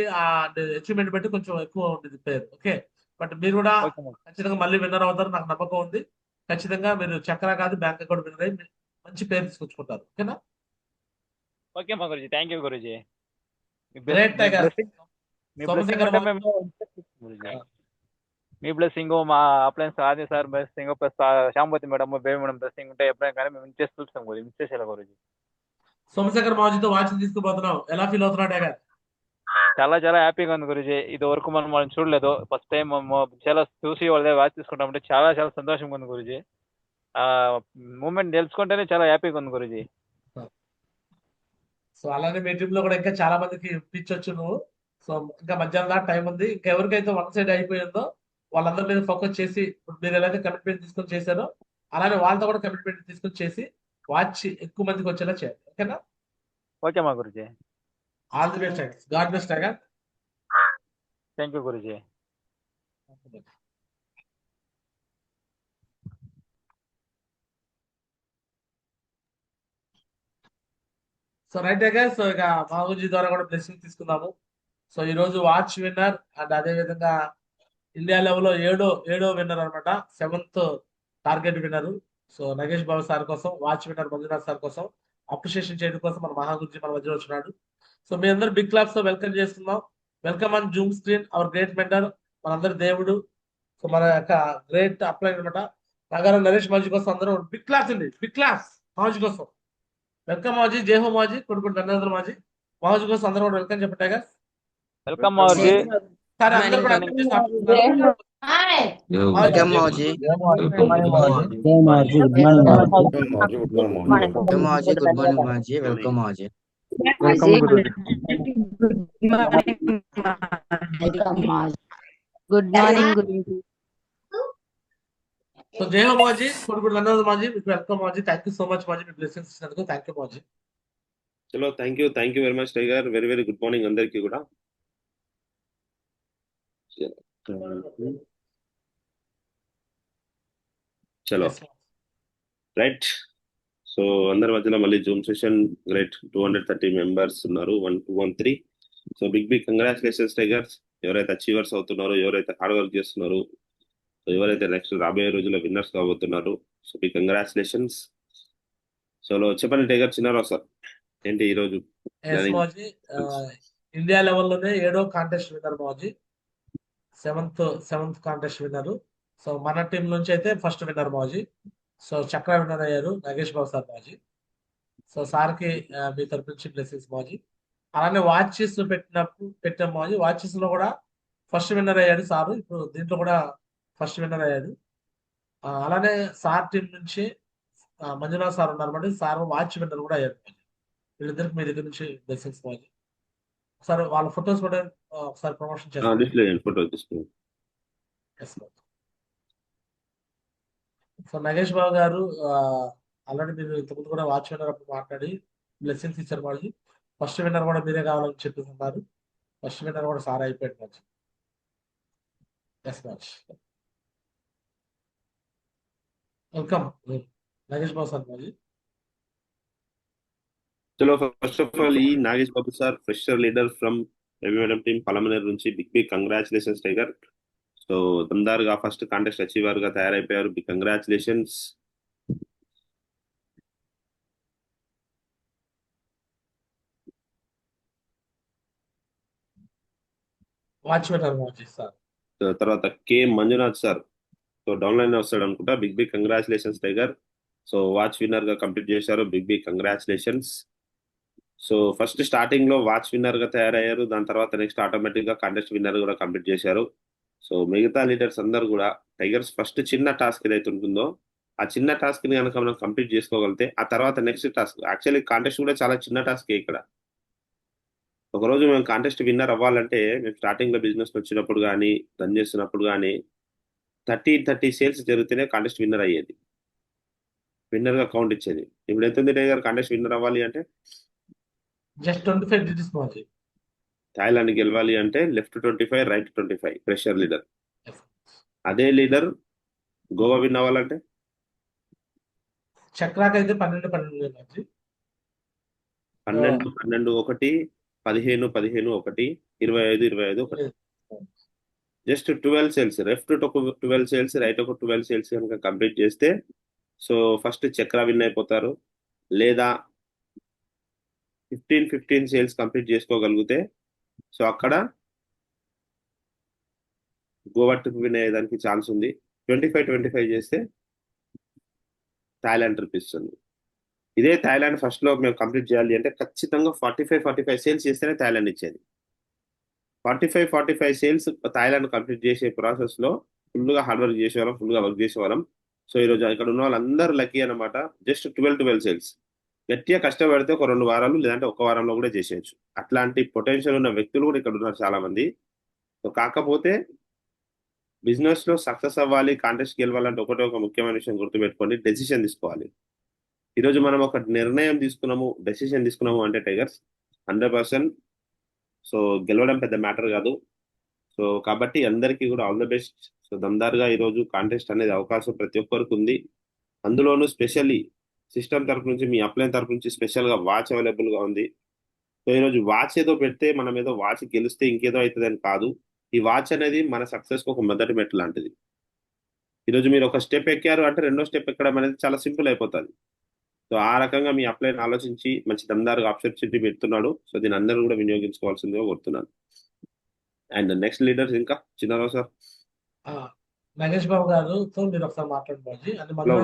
అచీవ్మెంట్ బట్టి కొంచెం ఎక్కువ ఉంటుంది పేరు. ఓకే, బట్ మీరు కూడా ఖచ్చితంగా మళ్ళీ విన్నర్ అవుతారు, నాకు నమ్మకం ఉంది. ఖచ్చితంగా మీరు చక్ర కాదు, బ్యాంక్ అకౌంట్ విన్నర్ అయ్యి మంచి పేరు తీసుకొచ్చుకుంటారు. ఓకేనా? ఓకే మా గురుజీ, థ్యాంక్ యూ గురుజీ. Great tiger. మీ బ్లెస్సింగ్, మా uplines Adi sir blessing, plus Shambhati madam, Baby madam blessing ఉంటే ఎప్పుడైనా కానీ మేము చేసి చూపిస్తాం గురుజీ, మిస్ చేసేలా గురుజీ. సోమశేఖర్ మాజీతో వాచ్ తీసుకుపోతున్నావు, ఎలా ఫీల్ అవుతున్నావు టైగర్? చాలా చాలా హ్యాపీగా ఉంది గురుజీ. ఇది వరకు మనం చూడలేదు, ఫస్ట్ టైం చాలా చూసి వాళ్ళ వాచ్ తీసుకుంటామంటే చాలా చాలా సంతోషంగా ఉంది గురుజీ. మూమెంట్ తెలుసుకుంటేనే చాలా హ్యాపీగా ఉంది గురుజీ. సో అలానే మీ టీమ్ లో కూడా ఇంకా చాలా మందికి ఇప్పించవచ్చు నువ్వు. సో ఇంకా మధ్యాహ్నం దాకా టైం ఉంది. ఇంకా ఎవరికైతే 1 సైడ్ అయిపోయిందో వాళ్ళందరి మీద ఫోకస్ చేసి, మీరు ఎలాగైతే కమిట్మెంట్ తీసుకొని చేశారో అలానే వాళ్ళతో కూడా కమిట్మెంట్ తీసుకొని చేసి వాచ్ ఎక్కువ మందికి వచ్చేలా చేయాలి. ఓకేనా? ఓకే మా Guruji. All the best tiger. God best tiger. Thank you Guruji. So right tiger. So ఇక మాగుజీ ద్వారా కూడా బ్లెస్సింగ్ తీసుకుందాము. సో ఈ రోజు వాచ్ విన్నర్ అండ్ అదే విధంగా ఇండియా లెవెల్లో ఏడో విన్నర్ అనమాట, 7th target winner. So Nagesh Babu sir కోసం, వాచ్ విన్నర్ మంజునాథ్ సార్ కోసం అప్రిషియేషన్ చేయడం కోసం మన మహాగురుజీ మన మధ్యలో వచ్చినాడు. సో మీ అందరూ బిగ్ క్లాప్స్ తో వెల్కమ్ చేస్తున్నాం. Welcome on zoom screen our great mentor, మనందరి దేవుడు. సో మన యొక్క గ్రేట్ అప్లై అనమాట నగరం నరేష్ మాజీ కోసం అందరూ బిగ్ క్లాప్స్ అండి, బిగ్ క్లాప్స్ మాజీ కోసం. వెల్కమ్ మాజీ, జై హో మాజీ, కొడుకు ధన్యవాదాలు మాజీ. మాజీ కోసం అందరూ కూడా వెల్కమ్ చెప్పండి. వెల్కమ్ మాజీ. సరే అందరూ కూడా వెల్కమ్ మాజీ. మాజీ గుడ్ మార్నింగ్ మాజీ. వెల్కమ్ మాజీ. Good morning Guruji. సో జై హో మాజీ, కొడుకు ధన్యవాదాలు మాజీ. వెల్కమ్ మాజీ. థ్యాంక్ యూ సో మచ్ మాజీ, మీ బ్లెస్సింగ్స్ ఇచ్చినందుకు. థ్యాంక్ యూ మాజీ. చలో thank you very much tiger. Very very good morning అందరికీ కూడా. చలో రైట్. సో అందరి మధ్యలో మళ్ళీ జూమ్ సెషన్. గ్రేట్ 230 మెంబర్స్ ఉన్నారు. 1213. So big congratulations tigers. ఎవరైతే అచీవర్స్ అవుతున్నారో, ఎవరైతే హార్డ్ వర్క్ చేస్తున్నారో, ఎవరైతే నెక్స్ట్ రాబోయే రోజుల్లో విన్నర్స్ కాబోతున్నారు, సో బిగ్ కంగ్రాచులేషన్స్. సో చెప్పండి టైగర్, చిన్నారావు సార్ ఏంటి ఈరోజు ఇండియా లెవెల్లోనే 7వ కాంటెస్ట్ విన్నర్ మాజీ, 7th కాంటెస్ట్ విన్నర్. సో మన టీం నుంచి అయితే ఫస్ట్ విన్నర్ మాజీ. సో చక్ర విన్నర్ అయ్యారు నగేష్ బాబు సార్ మాజీ. సో సార్కి మీ తరపు నుంచి బ్లెస్సింగ్స్ మాజీ. అలానే వాచెస్ పెట్టాం మాజీ. వాచెస్ లో కూడా ఫస్ట్ విన్నర్ అయ్యాడు సారు. ఇప్పుడు దీంట్లో కూడా ఫస్ట్ విన్నర్ అయ్యాడు. అలానే సార్ టీం నుంచి మంజునాథ్ సార్ ఉన్నారు. సార్ వాచ్ విన్నర్ కూడా అయ్యారు. వీళ్ళిద్దరికి మీ దగ్గర నుంచి బ్లెస్సింగ్స్ మాజీ. సార్ వాళ్ళ ఫొటోస్ కూడా ఒకసారి ప్రమోషన్ చేస్తాను. డిస్ప్లే చేయండి, photo display. So Nagesh Babu గారు ఆల్రెడీ మీరు ఇంతకుముందు కూడా వాచ్ విన్నర్ అప్పుడు మాట్లాడి బ్లెస్సింగ్స్ ఇచ్చారు వాళ్ళు. ఫస్ట్ విన్నర్ కూడా మీరే కావాలని చెప్తున్నారు. ఫస్ట్ విన్నర్ కూడా సార్ అయిపోయాడు match. Yes match. Welcome Nagesh Babu sir మళ్ళీ. చలో ఫస్ట్ ఆఫ్ ఆల్ ఈ Nagesh Babu sir fresher leader from Ravi madam team Palamaneru నుంచి బిగ్ కంగ్రాచులేషన్స్ టైగర్. సో దమ్దారుగా ఫస్ట్ కాంటెస్ట్ అచీవర్ గా తయారైపోయారు. Big congratulations. Watch winner match sir. తర్వాత K Manjunath sir, so down line వస్తాడు అనుకుంటా. Big congratulations tiger. So watch winner గా complete చేశారు. Big congratulations. So first starting లో వాచ్ విన్నర్ గా తయారయ్యారు. దాని తర్వాత నెక్స్ట్ ఆటోమేటిక్ గా కాంటెస్ట్ విన్నర్ కూడా కంప్లీట్ చేశారు. సో మిగతా లీడర్స్ అందరు కూడా టైగర్స్ ఫస్ట్ చిన్న టాస్క్ ఏదైతే ఉంటుందో ఆ చిన్న టాస్క్ ని కనుక మనం కంప్లీట్ చేసుకోగలితే ఆ తర్వాత నెక్స్ట్ టాస్క్, యాక్చువల్లీ కాంటెస్ట్ కూడా చాలా చిన్న టాస్క్ ఇక్కడ. ఒకరోజు మేము కాంటెస్ట్ విన్నర్ అవ్వాలంటే మేము స్టార్టింగ్ లో బిజినెస్ వచ్చినప్పుడు కానీ రన్ చేస్తున్నప్పుడు కానీ 30 సేల్స్ జరిగితేనే కాంటెస్ట్ విన్నర్ అయ్యేది, విన్నర్ గా కౌంట్ ఇచ్చేది. ఇప్పుడు ఎంత ఉంది టైగర్ కాంటెస్ట్ విన్నర్ అవ్వాలి అంటే? Just 25 digits match. థాయిలాండ్ గెలవాలి అంటే లెఫ్ట్ 25 రైట్ 25 ప్రెషర్ లీడర్. అదే లీడర్ గోవా విన్ అవ్వాలంటే చక్రాకి అయితే 12 మ్యాచ్. 12 12 1 15 15 1 25 25 1. జస్ట్ 12 సేల్స్, లెఫ్ట్ ఒక 12 సేల్స్ రైట్ ఒక 12 సేల్స్ కనుక కంప్లీట్ చేస్తే సో ఫస్ట్ చక్ర విన్ అయిపోతారు. లేదా 15 సేల్స్ కంప్లీట్ చేసుకోగలిగితే సో అక్కడ గోవా ట్రిప్ విన్ అయ్యేదానికి ఛాన్స్ ఉంది. 25 చేస్తే థాయిలాండ్ ట్రిప్ ఇస్తుంది. ఇదే థాయిలాండ్ ఫస్ట్ లో మేము కంప్లీట్ చేయాలి అంటే ఖచ్చితంగా 45 సేల్స్ చేస్తేనే థాయిలాండ్ ఇచ్చేది. 45 సేల్స్ థాయిలాండ్ కంప్లీట్ చేసే ప్రాసెస్ లో ఫుల్ గా హార్డ్ వర్క్ చేసేవాళ్ళం, ఫుల్ గా వర్క్ చేసేవాళ్ళం. సో ఈ రోజు ఇక్కడ ఉన్న వాళ్ళందరూ లక్కీ అనమాట. జస్ట్ 12 సేల్స్ గట్టిగా కష్టపడితే ఒక 2 వారాలు లేదంటే ఒక వారంలో కూడా చేసేయచ్చు. అట్లాంటి పొటెన్షియల్ ఉన్న వ్యక్తులు కూడా ఇక్కడ ఉన్నారు చాలా మంది. సో కాకపోతే బిజినెస్ లో సక్సెస్ అవ్వాలి, కాంటెస్ట్ గెలవాలంటే ఒక ముఖ్యమైన విషయం గుర్తుపెట్టుకోండి, డెసిషన్ తీసుకోవాలి. ఈరోజు మనం ఒక నిర్ణయం తీసుకున్నాము, డెసిషన్ తీసుకున్నాము అంటే టైగర్స్ 100%. సో గెలవడం పెద్ద మ్యాటర్ కాదు. సో కాబట్టి అందరికీ కూడా ఆల్ ద బెస్ట్. సో దమ్దారుగా ఈరోజు కాంటెస్ట్ అనేది అవకాశం ప్రతి ఒక్కరికి ఉంది. అందులోనూ స్పెషల్లీ సిస్టమ్ తరపు నుంచి మీ అప్లైన్ తరపు నుంచి స్పెషల్ గా వాచ్ అవైలబుల్ గా ఉంది. సో ఈరోజు వాచ్ ఏదో పెడితే మనం ఏదో వాచ్ గెలిస్తే ఇంకేదో అవుతుంది అని కాదు. ఈ వాచ్ అనేది మన సక్సెస్ కు ఒక మొదటి మెట్టు లాంటిది. ఈరోజు మీరు ఒక స్టెప్ ఎక్కారు అంటే రెండో స్టెప్ ఎక్కడం అనేది చాలా సింపుల్ అయిపోతుంది. సో ఆ రకంగా మీ అప్లైన్ ఆలోచించి మంచి దమ్దారుగా ఆపర్చునిటీ పెడుతున్నాడు. సో దీని అందరూ కూడా వినియోగించుకోవాల్సిందిగా కోరుతున్నాను. అండ్ నెక్స్ట్ లీడర్స్ ఇంకా చిన్నారావు సార్. నగేష్ బాబు గారుతో మీరు ఒకసారి మాట్లాడుకోవాలి.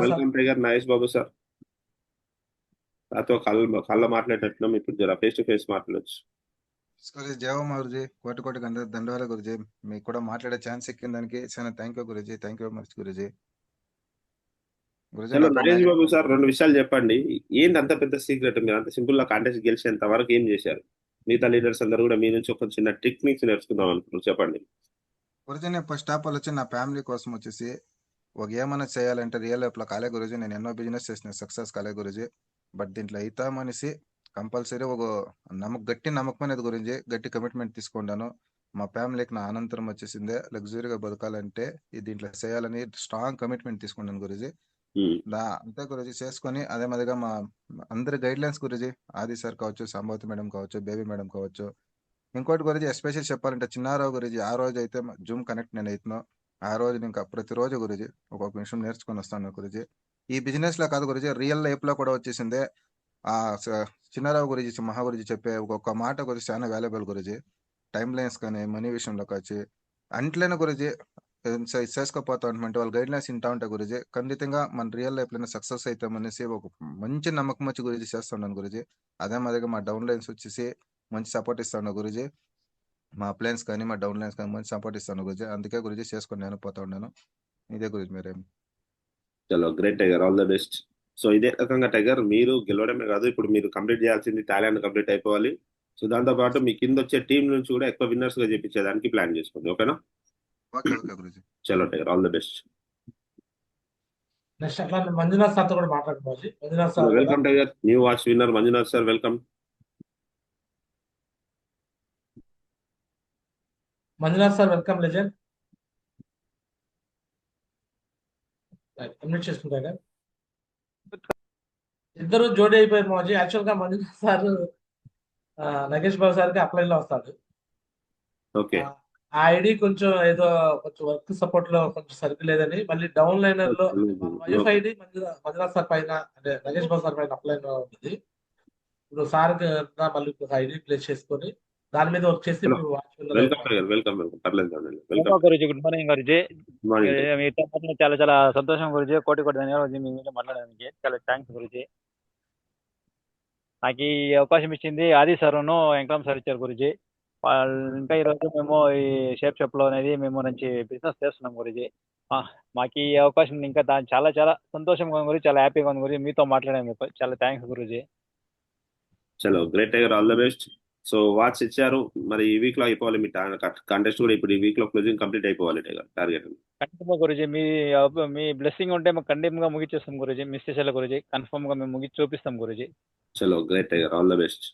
Welcome tiger Nagesh Babu sir. నాతో కళ్ళ మాట్లాడేటట్టున్నాం, ఇప్పుడు జర ఫేస్ టు ఫేస్ మాట్లాడచ్చు. గురుజీ జయమ్మ గురుజీ, కోటి దండవాల గురుజీ. మీకు కూడా మాట్లాడే ఛాన్స్ ఎక్కిన దానికి చాలా thank you Guruji. Thank you much Guruji. చలో నగేష్ బాబు సార్ 2 విషయాలు చెప్పండి. ఏంటి అంత పెద్ద సీక్రెట్? మీరు అంత సింపుల్ గా కాంటెస్ట్ గెలిచేంత వరకు ఏం చేశారు? మిగతా లీడర్స్ అందరూ కూడా మీ నుంచి ఒక చిన్న టెక్నిక్స్ నేర్చుకుందాం అనుకుంటున్నారు, చెప్పండి. గురుజీ నేను ఫస్ట్ ఆఫ్ ఆల్ వచ్చి నా ఫ్యామిలీ కోసం వచ్చేసి ఒక ఏమైనా చేయాలంటే రియల్ లైఫ్ లో కాలే గురుజీ. నేను ఎన్నో బిజినెస్ చేసిన సక్సెస్ కాలే గురుజీ. బట్ దీంట్లో అవుతామనేసి కంపల్సరీ ఒక గట్టి నమ్మకం అనేది గురించి గట్టి కమిట్మెంట్ తీసుకుంటాను. మా ఫ్యామిలీకి నా అనంతరం వచ్చేసిందే లగ్జరీగా బతకాలంటే దీంట్లో చేయాలని స్ట్రాంగ్ కమిట్మెంట్ తీసుకుంటాను గురుజీ. అంతే గురుజీ చేసుకొని అదే మాదిరిగా మా అందరి గైడ్ లైన్స్ గురుజీ, ఆది సార్ కావచ్చు, సంభవతి మేడం కావచ్చు, బేబీ మేడం కావచ్చు. ఇంకోటి గురించి ఎస్పెషల్ చెప్పాలంటే చిన్నారావు గురించి ఆ రోజు అయితే జూమ్ కనెక్ట్ నేను అవుతున్నా ఆ రోజు ఇంకా ప్రతిరోజు గురించి ఒక్కొక్క విషయం నేర్చుకొని వస్తాను గురించి. ఈ బిజినెస్ లో కాదు గురించి రియల్ లైఫ్ లో కూడా వచ్చేసిందే. ఆ చిన్నారావు గురించి మహా గురించి చెప్పే ఒక్కొక్క మాట గురించి చాలా వాల్యుబుల్ గురించి. టైం లైన్స్ కానీ మనీ విషయంలో కావచ్చు అంట్లోనే గురించి చేసుకోపోతా ఉంటే వాళ్ళ గైడ్ లైన్స్ వింటా ఉంటాయి గురించి. ఖండితంగా మన రియల్ లైఫ్ లోనే సక్సెస్ అవుతామనేసి ఒక మంచి నమ్మకం వచ్చి గురించి చేస్తున్నాను గురించి. అదే మాదిరిగా మా డౌన్ లైన్స్ వచ్చేసి మంచి సపోర్ట్ ఇస్తాను గురించి. మా అప్లైన్స్ కానీ మా డౌన్ లైన్స్ కానీ మంచి సపోర్ట్ ఇస్తాను గురించి. అందుకే గురించి చేసుకొని నేను పోతా ఉన్నాను. ఇదే గురించి మీరేం. చలో great tiger, all the best. So ఇదే రకంగా టైగర్ మీరు గెలవడమే కాదు, ఇప్పుడు మీరు కంప్లీట్ చేయాల్సింది థాయిలాండ్ కంప్లీట్ అయిపోవాలి. సో దాంతో పాటు మీ కింద వచ్చే టీం నుంచి కూడా ఎక్కువ విన్నర్స్ గా చేపించేదానికి ప్లాన్ చేసుకోండి. ఓకేనా? ఓకే ఓకే గురుజీ. చలో tiger, all the best. Next అట్లా మంజునాథ్ సార్తో కూడా మాట్లాడండి మాజీ. Manjunath sir welcome tiger, new watch winner Manjunath sir, welcome. Manjunath sir welcome legend. Admit చేసుకుంటా. ఇద్దరు జోడీ అయిపోయారు మాజీ. యాక్చువల్ గా మంజునాథ్ సార్ నగేష్ బాబు సార్కి అప్లై లో వస్తాడు. ఓకే, ఆ ఐడి కొంచెం ఏదో కొంచెం వర్క్ సపోర్ట్ లో కొంచెం సరిపోలేదని మళ్ళీ డౌన్ లైనర్ లో వైఫ్ ఐడి మంజునాథ్ సార్ పైన అంటే నగేష్ బాబు సార్ పైన అప్లై లో ఉంది. ఇప్పుడు సార్ మళ్ళీ ఐడి ప్లేస్ చేసుకొని దాని మీద వర్క్ చేసి ఇప్పుడు వెల్కమ్ టైగర్, వెల్కమ్ వెల్కమ్. పర్లేదు, welcome Guruji. Good morning Guruji. మీతో మాట్లాడడం చాలా చాలా సంతోషం గురుజీ. కోటి ధన్యవాదాలు మీ మీద మాట్లాడడానికి. చాలా థ్యాంక్స్ గురుజీ. నాకు ఈ అవకాశం ఇచ్చింది ఆది సార్ను వెంకటరామ్ సార్ ఇచ్చారు గురుజీ. వాళ్ళు ఇంకా ఈరోజు మేము ఈ షేప్ షాప్లో అనేది మేము మంచి బిజినెస్ చేస్తున్నాం గురుజీ. మాకు ఈ అవకాశం ఇంకా చాలా చాలా సంతోషంగా ఉంది గురించి, చాలా హ్యాపీగా ఉంది గురించి మీతో మాట్లాడేందుకు. చాలా థ్యాంక్స్ గురుజీ. చలో great tiger, all the best. So watch ఇచ్చారు, మరి ఈ వీక్ లో అయిపోవాలి మీ కాంటెస్ట్ కూడా. ఇప్పుడు ఈ వీక్ లో క్లోజింగ్ కంప్లీట్ అయిపోవాలి టైగర్, టార్గెట్. ఖచ్చితంగా గురుజీ, మీ బ్లెస్సింగ్ ఉంటే మాకు ఖండితంగా ముగిచ్చేస్తాం గురుజీ. మిస్ చేసేలా గురుజీ, కన్ఫర్మ్ గా మేము ముగిచి చూపిస్తాం గురుజీ. చలో great tiger, all the best.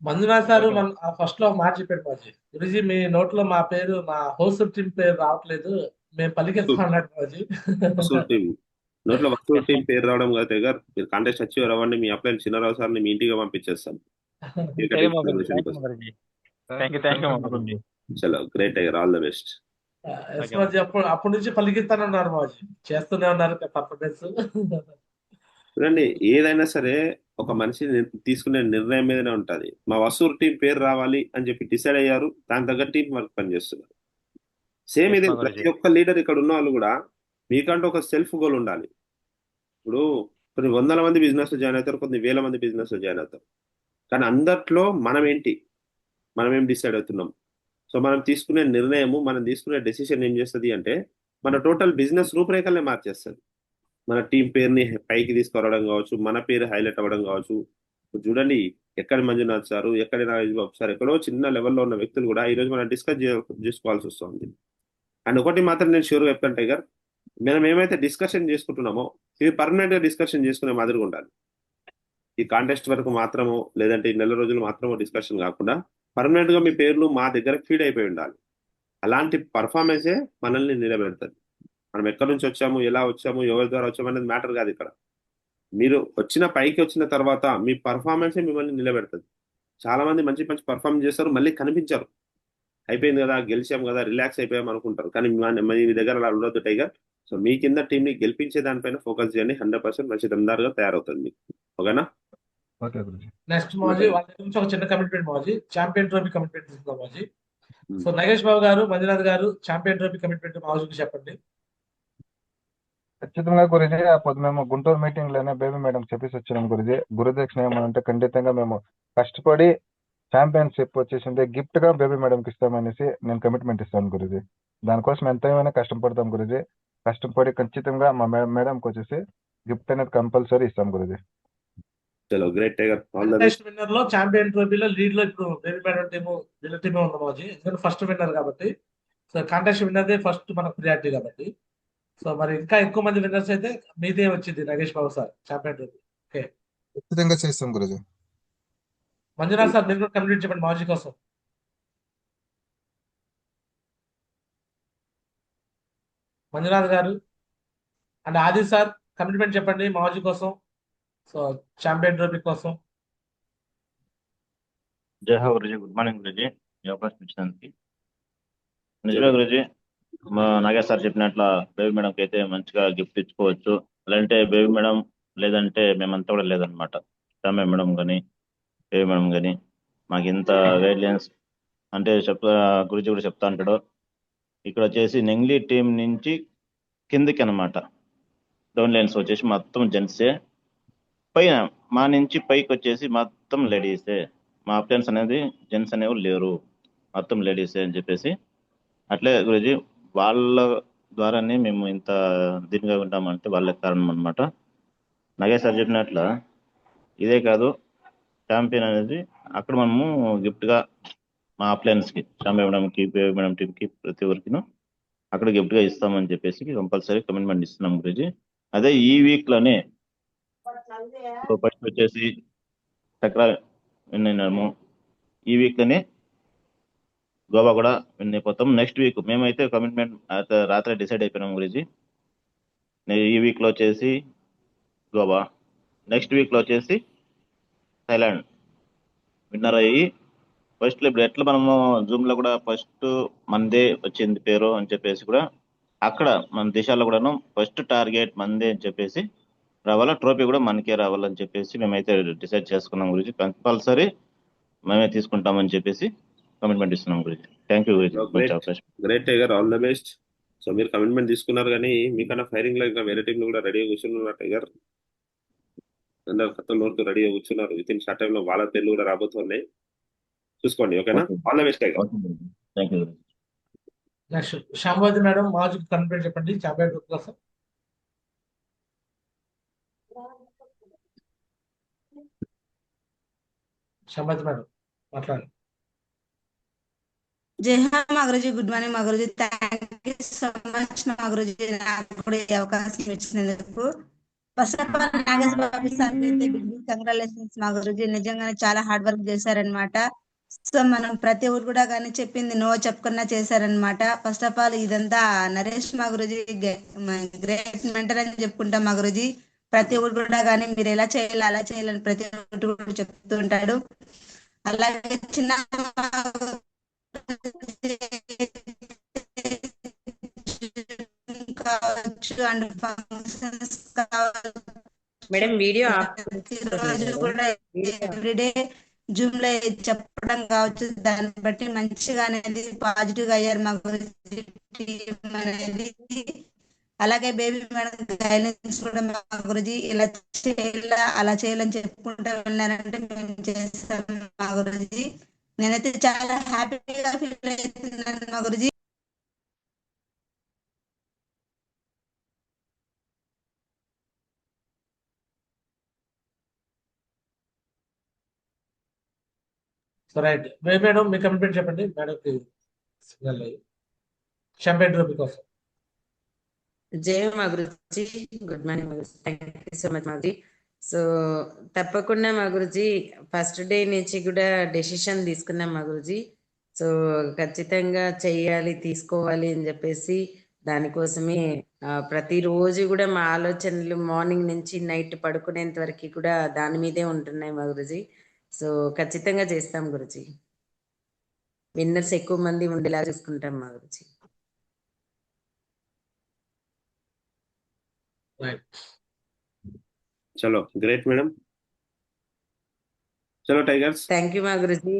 Manjunath sir first లో మాట చెప్పాడు మాజీ, గురుజీ మీ నోట్లో మా పేరు, మా హౌస్ టీం పేరు రావట్లేదు, మేము పలికేస్తాం అన్నాడు మాజీ. నోట్లో వస్తువు టీం పేరు రావడం కాదు టైగర్, మీరు కాంటెస్ట్ వచ్చి రావండి, మీ అప్లైన్ చిన్నరావు సార్ని మీ ఇంటికి పంపించేస్తాం. చలో great tiger, all the best. మాజీ అప్పటి నుంచి పలికిస్తానన్నారు మాజీ, చేస్తూనే ఉన్నారు పర్ఫార్మెన్స్. చూడండి, ఏదైనా సరే ఒక మనిషి తీసుకునే నిర్ణయం మీదనే ఉంటది. మా వసూరు టీం పేరు రావాలి అని చెప్పి డిసైడ్ అయ్యారు, దాని తగ్గ టీం వర్క్ పనిచేస్తున్నారు. సేమ్ ఇది ప్రతి ఒక్క లీడర్ ఇక్కడ ఉన్న వాళ్ళు కూడా మీకంటూ ఒక సెల్ఫ్ గోల్ ఉండాలి. ఇప్పుడు కొన్ని వందల మంది బిజినెస్ లో జాయిన్ అవుతారు, కొన్ని వేల మంది బిజినెస్ లో జాయిన్ అవుతారు. కానీ అందట్లో మనం ఏంటి, మనం ఏం డిసైడ్ అవుతున్నాం. సో మనం తీసుకునే నిర్ణయము, మనం తీసుకునే డెసిషన్ ఏం చేస్తుంది అంటే మన టోటల్ బిజినెస్ రూపురేఖలనే మార్చేస్తుంది. మన టీం పేరుని పైకి తీసుకురావడం కావచ్చు, మన పేరు హైలైట్ అవ్వడం కావచ్చు. చూడండి, ఎక్కడి మంజునాథ్ సారు, ఎక్కడి నాగేష్ బాబు సార్, ఎక్కడో చిన్న లెవెల్లో ఉన్న వ్యక్తులు కూడా ఈరోజు మనం డిస్కస్ చేసుకోవాల్సి వస్తుంది. అండ్ ఒకటి మాత్రం నేను షూర్గా చెప్తాను టైగర్, మనం ఏమైతే డిస్కషన్ చేసుకుంటున్నామో ఇవి పర్మనెంట్ గా డిస్కషన్ చేసుకునే మాదిరిగా ఉండాలి. ఈ కాంటెస్ట్ వరకు మాత్రమో లేదంటే ఈ నెల రోజులు మాత్రమో డిస్కషన్ కాకుండా పర్మనెంట్ గా మీ పేర్లు మా దగ్గర ఫీడ్ అయిపోయి ఉండాలి. అలాంటి పర్ఫార్మెన్సే మనల్ని నిలబెడుతుంది. మనం ఎక్కడి నుంచి వచ్చాము, ఎలా వచ్చాము, ఎవరి ద్వారా వచ్చాము అనేది మ్యాటర్ కాదు. ఇక్కడ మీరు పైకి వచ్చిన తర్వాత మీ పర్ఫార్మెన్సే మిమ్మల్ని నిలబెడుతుంది. చాలా మంది మంచి మంచి పర్ఫార్మ్ చేస్తారు, మళ్ళీ కనిపించారు. అయిపోయింది కదా, గెలిచాం కదా, రిలాక్స్ అయిపోయాం అనుకుంటారు. కానీ మీ దగ్గర అలా ఉండొద్దు టైగర్. సో మీ కింద టీంని గెలిపించే దానిపైన ఫోకస్ చేయండి. 100% మంచి దమ్దారుగా తయారవుతుంది మీకు. ఓకేనా? నెక్స్ట్ మాజీ వాళ్ళ నుంచి ఒక చిన్న కమిట్మెంట్ మాజీ, ఛాంపియన్ ట్రోఫీ కమిట్మెంట్ తీసుకుందాం మాజీ. సో నగేష్ బాబు గారు, మంజునాథ్ గారు, ఛాంపియన్ ట్రోఫీ కమిట్మెంట్ మాజీకి చెప్పండి. ఖచ్చితంగా గురుజీ, అప్పుడు మేము గుంటూరు మీటింగ్ లోనే బేబీ మేడం చెప్పేసి వచ్చినాం గురుజీ. గురుదక్షిణ ఏమంటే ఖచ్చితంగా మేము కష్టపడి ఛాంపియన్షిప్ వచ్చేసింది గిఫ్ట్ గా బేబీ మేడంకి ఇస్తామనేసి నేను కమిట్మెంట్ ఇస్తాను గురుజీ. దానికోసం ఎంతైనా కష్టపడతాం గురుజీ. కష్టపడి ఖచ్చితంగా మా మేడంకి వచ్చేసి గిఫ్ట్ అనేది కంపల్సరీ ఇస్తాం గురుజీ. చలో great tiger, all the best. Winner లో ఛాంపియన్ ట్రోఫీలో లీడ్ లో ఇప్పుడు బేబీ మేడం టీము వీళ్ళ టీమే ఉంది మాజీ. ఎందుకంటే ఫస్ట్ విన్నర్ కాబట్టి, సో కాంటెస్ట్ విన్నర్దే ఫస్ట్ మనకు ప్రియారిటీ కాబట్టి. సో మరి ఇంకా ఎక్కువ మంది విన్నర్స్ అయితే మీదే వచ్చింది Nagesh Babu sir champion trophy. Okay, ఖచ్చితంగా చేస్తాం గురుజీ. మంజునాథ్ సార్ మీరు కూడా కంప్లీట్ చెప్పండి మాజీ కోసం. మంజునాథ్ గారు అండ్ ఆది సార్ కమిట్మెంట్ చెప్పండి మాజీ కోసం, సో ఛాంపియన్ ట్రోఫీ కోసం. జై హో గురుజీ. గుడ్ మార్నింగ్ గురుజీ, ఈ అవకాశం ఇచ్చినందుకు. నిజమే గురుజీ, మా నాగేష్ సార్ చెప్పినట్ల బేబీ మేడంకి అయితే మంచిగా గిఫ్ట్ ఇచ్చుకోవచ్చు. లేదంటే బేబీ మేడం లేదంటే మేమంతా కూడా లేదనమాట. శ్యామే మేడం కానీ బేబీ మేడం కానీ మాకు ఇంత గైడ్లైన్స్ అంటే గురుజీ కూడా చెప్తా అంటాడు. ఇక్కడ వచ్చేసి నెంగ్లీ టీం నుంచి కిందకి అనమాట డౌన్ లైన్స్ వచ్చేసి మొత్తం జెంట్సే, పైన మా నుంచి పైకి వచ్చేసి మొత్తం లేడీసే. మా అప్లయన్స్ అనేది జెంట్స్ అనేవి లేరు, మొత్తం లేడీసే అని చెప్పేసి అట్లే గురుజీ వాళ్ళ ద్వారానే మేము ఇంత దీనిగా ఉంటామంటే వాళ్ళే కారణం అనమాట. నాగేష్ సార్ చెప్పినట్ల ఇదే కాదు, ఛాంపియన్ అనేది అక్కడ మనము గిఫ్ట్ గా మా అప్లయన్స్ కి శాంబే మేడం కి బేబీ మేడం టీం కి ప్రతి ఒక్కరికి అక్కడ గిఫ్ట్ గా ఇస్తామని చెప్పేసి కంపల్సరీ కమిట్మెంట్ ఇస్తున్నాం గురూజీ. అదే ఈ వీక్ లోనే ఫస్ట్ వచ్చేసి చక్ర విన్ అయినాము. ఈ వీక్ లోనే గోవా కూడా విన్ అయిపోతాం. నెక్స్ట్ వీక్ మేమైతే కమిట్మెంట్ రాత్రి డిసైడ్ అయిపోయినాం గురూజీ. ఈ వీక్ లో వచ్చేసి గోవా, నెక్స్ట్ వీక్ లో వచ్చేసి థైలాండ్ విన్నర్ అయ్యి ఫస్ట్ ఇప్పుడు ఎట్లా మనము జూమ్ లో కూడా ఫస్ట్ మందే వచ్చింది పేరు అని చెప్పేసి కూడా అక్కడ మన దేశాల్లో కూడాను ఫస్ట్ టార్గెట్ మందే అని చెప్పేసి రావాలా, ట్రోఫీ కూడా మనకే రావాలని చెప్పేసి మేమైతే డిసైడ్ చేసుకున్నాం గురించి. కంపల్సరీ మేమే తీసుకుంటామని చెప్పేసి కమిట్మెంట్ ఇస్తున్నాం గురించి. థ్యాంక్ యూ గురించి మంచి అవకాశం. Great tiger, all the best. So మీరు కమిట్మెంట్ తీసుకున్నారు కానీ మీకన్నా ఫైరింగ్ లో ఇంకా వేరే టీంలు కూడా రెడీగా కూర్చున్నారు టైగర్. అందరు కొత్త వరకు రెడీగా కూర్చున్నారు. విత్ ఇన్ షార్ట్ టైం లో వాళ్ళ పేర్లు కూడా రాబోతున్నాయి, చూసుకోండి. ఓకేనా? All the best tiger. Thank you. Next Shambhavi madam, మాజీ కమిట్మెంట్ చెప్పండి శాంభవి గ్రూప్ కోసం. శాంభవి మేడం మాట్లాడండి. జై హింద్ మా గురుజీ, గుడ్ మార్నింగ్ మా Guruji, thank you so much మా గురుజీ నాకు కూడా ఈ అవకాశం ఇచ్చినందుకు. First of all Nagesh Babu sir అయితే బిగ్ బిగ్ కంగ్రాచులేషన్స్ మా గురుజీ. నిజంగానే చాలా హార్డ్ వర్క్ చేశారనమాట. సో మనం ప్రతి ఊరు కూడా కానీ చెప్పింది నో చెప్పకుండా చేశారనమాట. ఫస్ట్ ఆఫ్ ఆల్ ఇదంతా నరేష్ మా గురుజీ గ్రేట్ మెంటర్ అని చెప్పుకుంటాం మా గురుజీ. ప్రతి ఊరు కూడా కానీ మీరు ఎలా చేయాలి అలా చేయాలని ప్రతి ఒక్కటి కూడా చెప్తూ ఉంటాడు. అలాగే చిన్న కావచ్చు అండ్ ఫంక్షన్స్ కావచ్చు మేడం వీడియో రోజు కూడా ఎవ్రీడే జూమ్ లో చెప్పడం కావచ్చు, దాన్ని బట్టి మంచిగా అనేది పాజిటివ్ గా అయ్యారు మా గురించి టీం అనేది. అలాగే బేబీ మేడం గైడెన్స్ కూడా మా గురించి ఇలా చేయాల అలా చేయాలని చెప్పుకుంటూ వెళ్ళారంటే మేము చేస్తాం మా గురించి. నేనైతే చాలా హ్యాపీగా ఫీల్ అవుతున్నాను మా గురించి. రైట్ మేడం, మీ కమిట్మెంట్ చెప్పండి మేడంకి సిగ్నల్ షాంపెయిన్ ట్రోఫీ కోసం. జై మా గురుజీ, గుడ్ మార్నింగ్ మా Guruji, thank you so much మా గురుజీ. సో తప్పకుండా మా గురుజీ ఫస్ట్ డే నుంచి కూడా డెసిషన్ తీసుకున్నాం మా గురుజీ. సో ఖచ్చితంగా చెయ్యాలి, తీసుకోవాలి అని చెప్పేసి దానికోసమే ప్రతిరోజు కూడా మా ఆలోచనలు మార్నింగ్ నుంచి నైట్ పడుకునేంత వరకు కూడా దాని మీదే ఉంటున్నాయి మా గురుజీ. సో ఖచ్చితంగా చేస్తాం గురుజీ. విన్నర్స్ ఎక్కువ మంది ఉండేలా చూసుకుంటాం మా గురుజీ. చలో గ్రేట్ మేడం. చలో టైగర్స్. థ్యాంక్ యూ మా గురుజీ.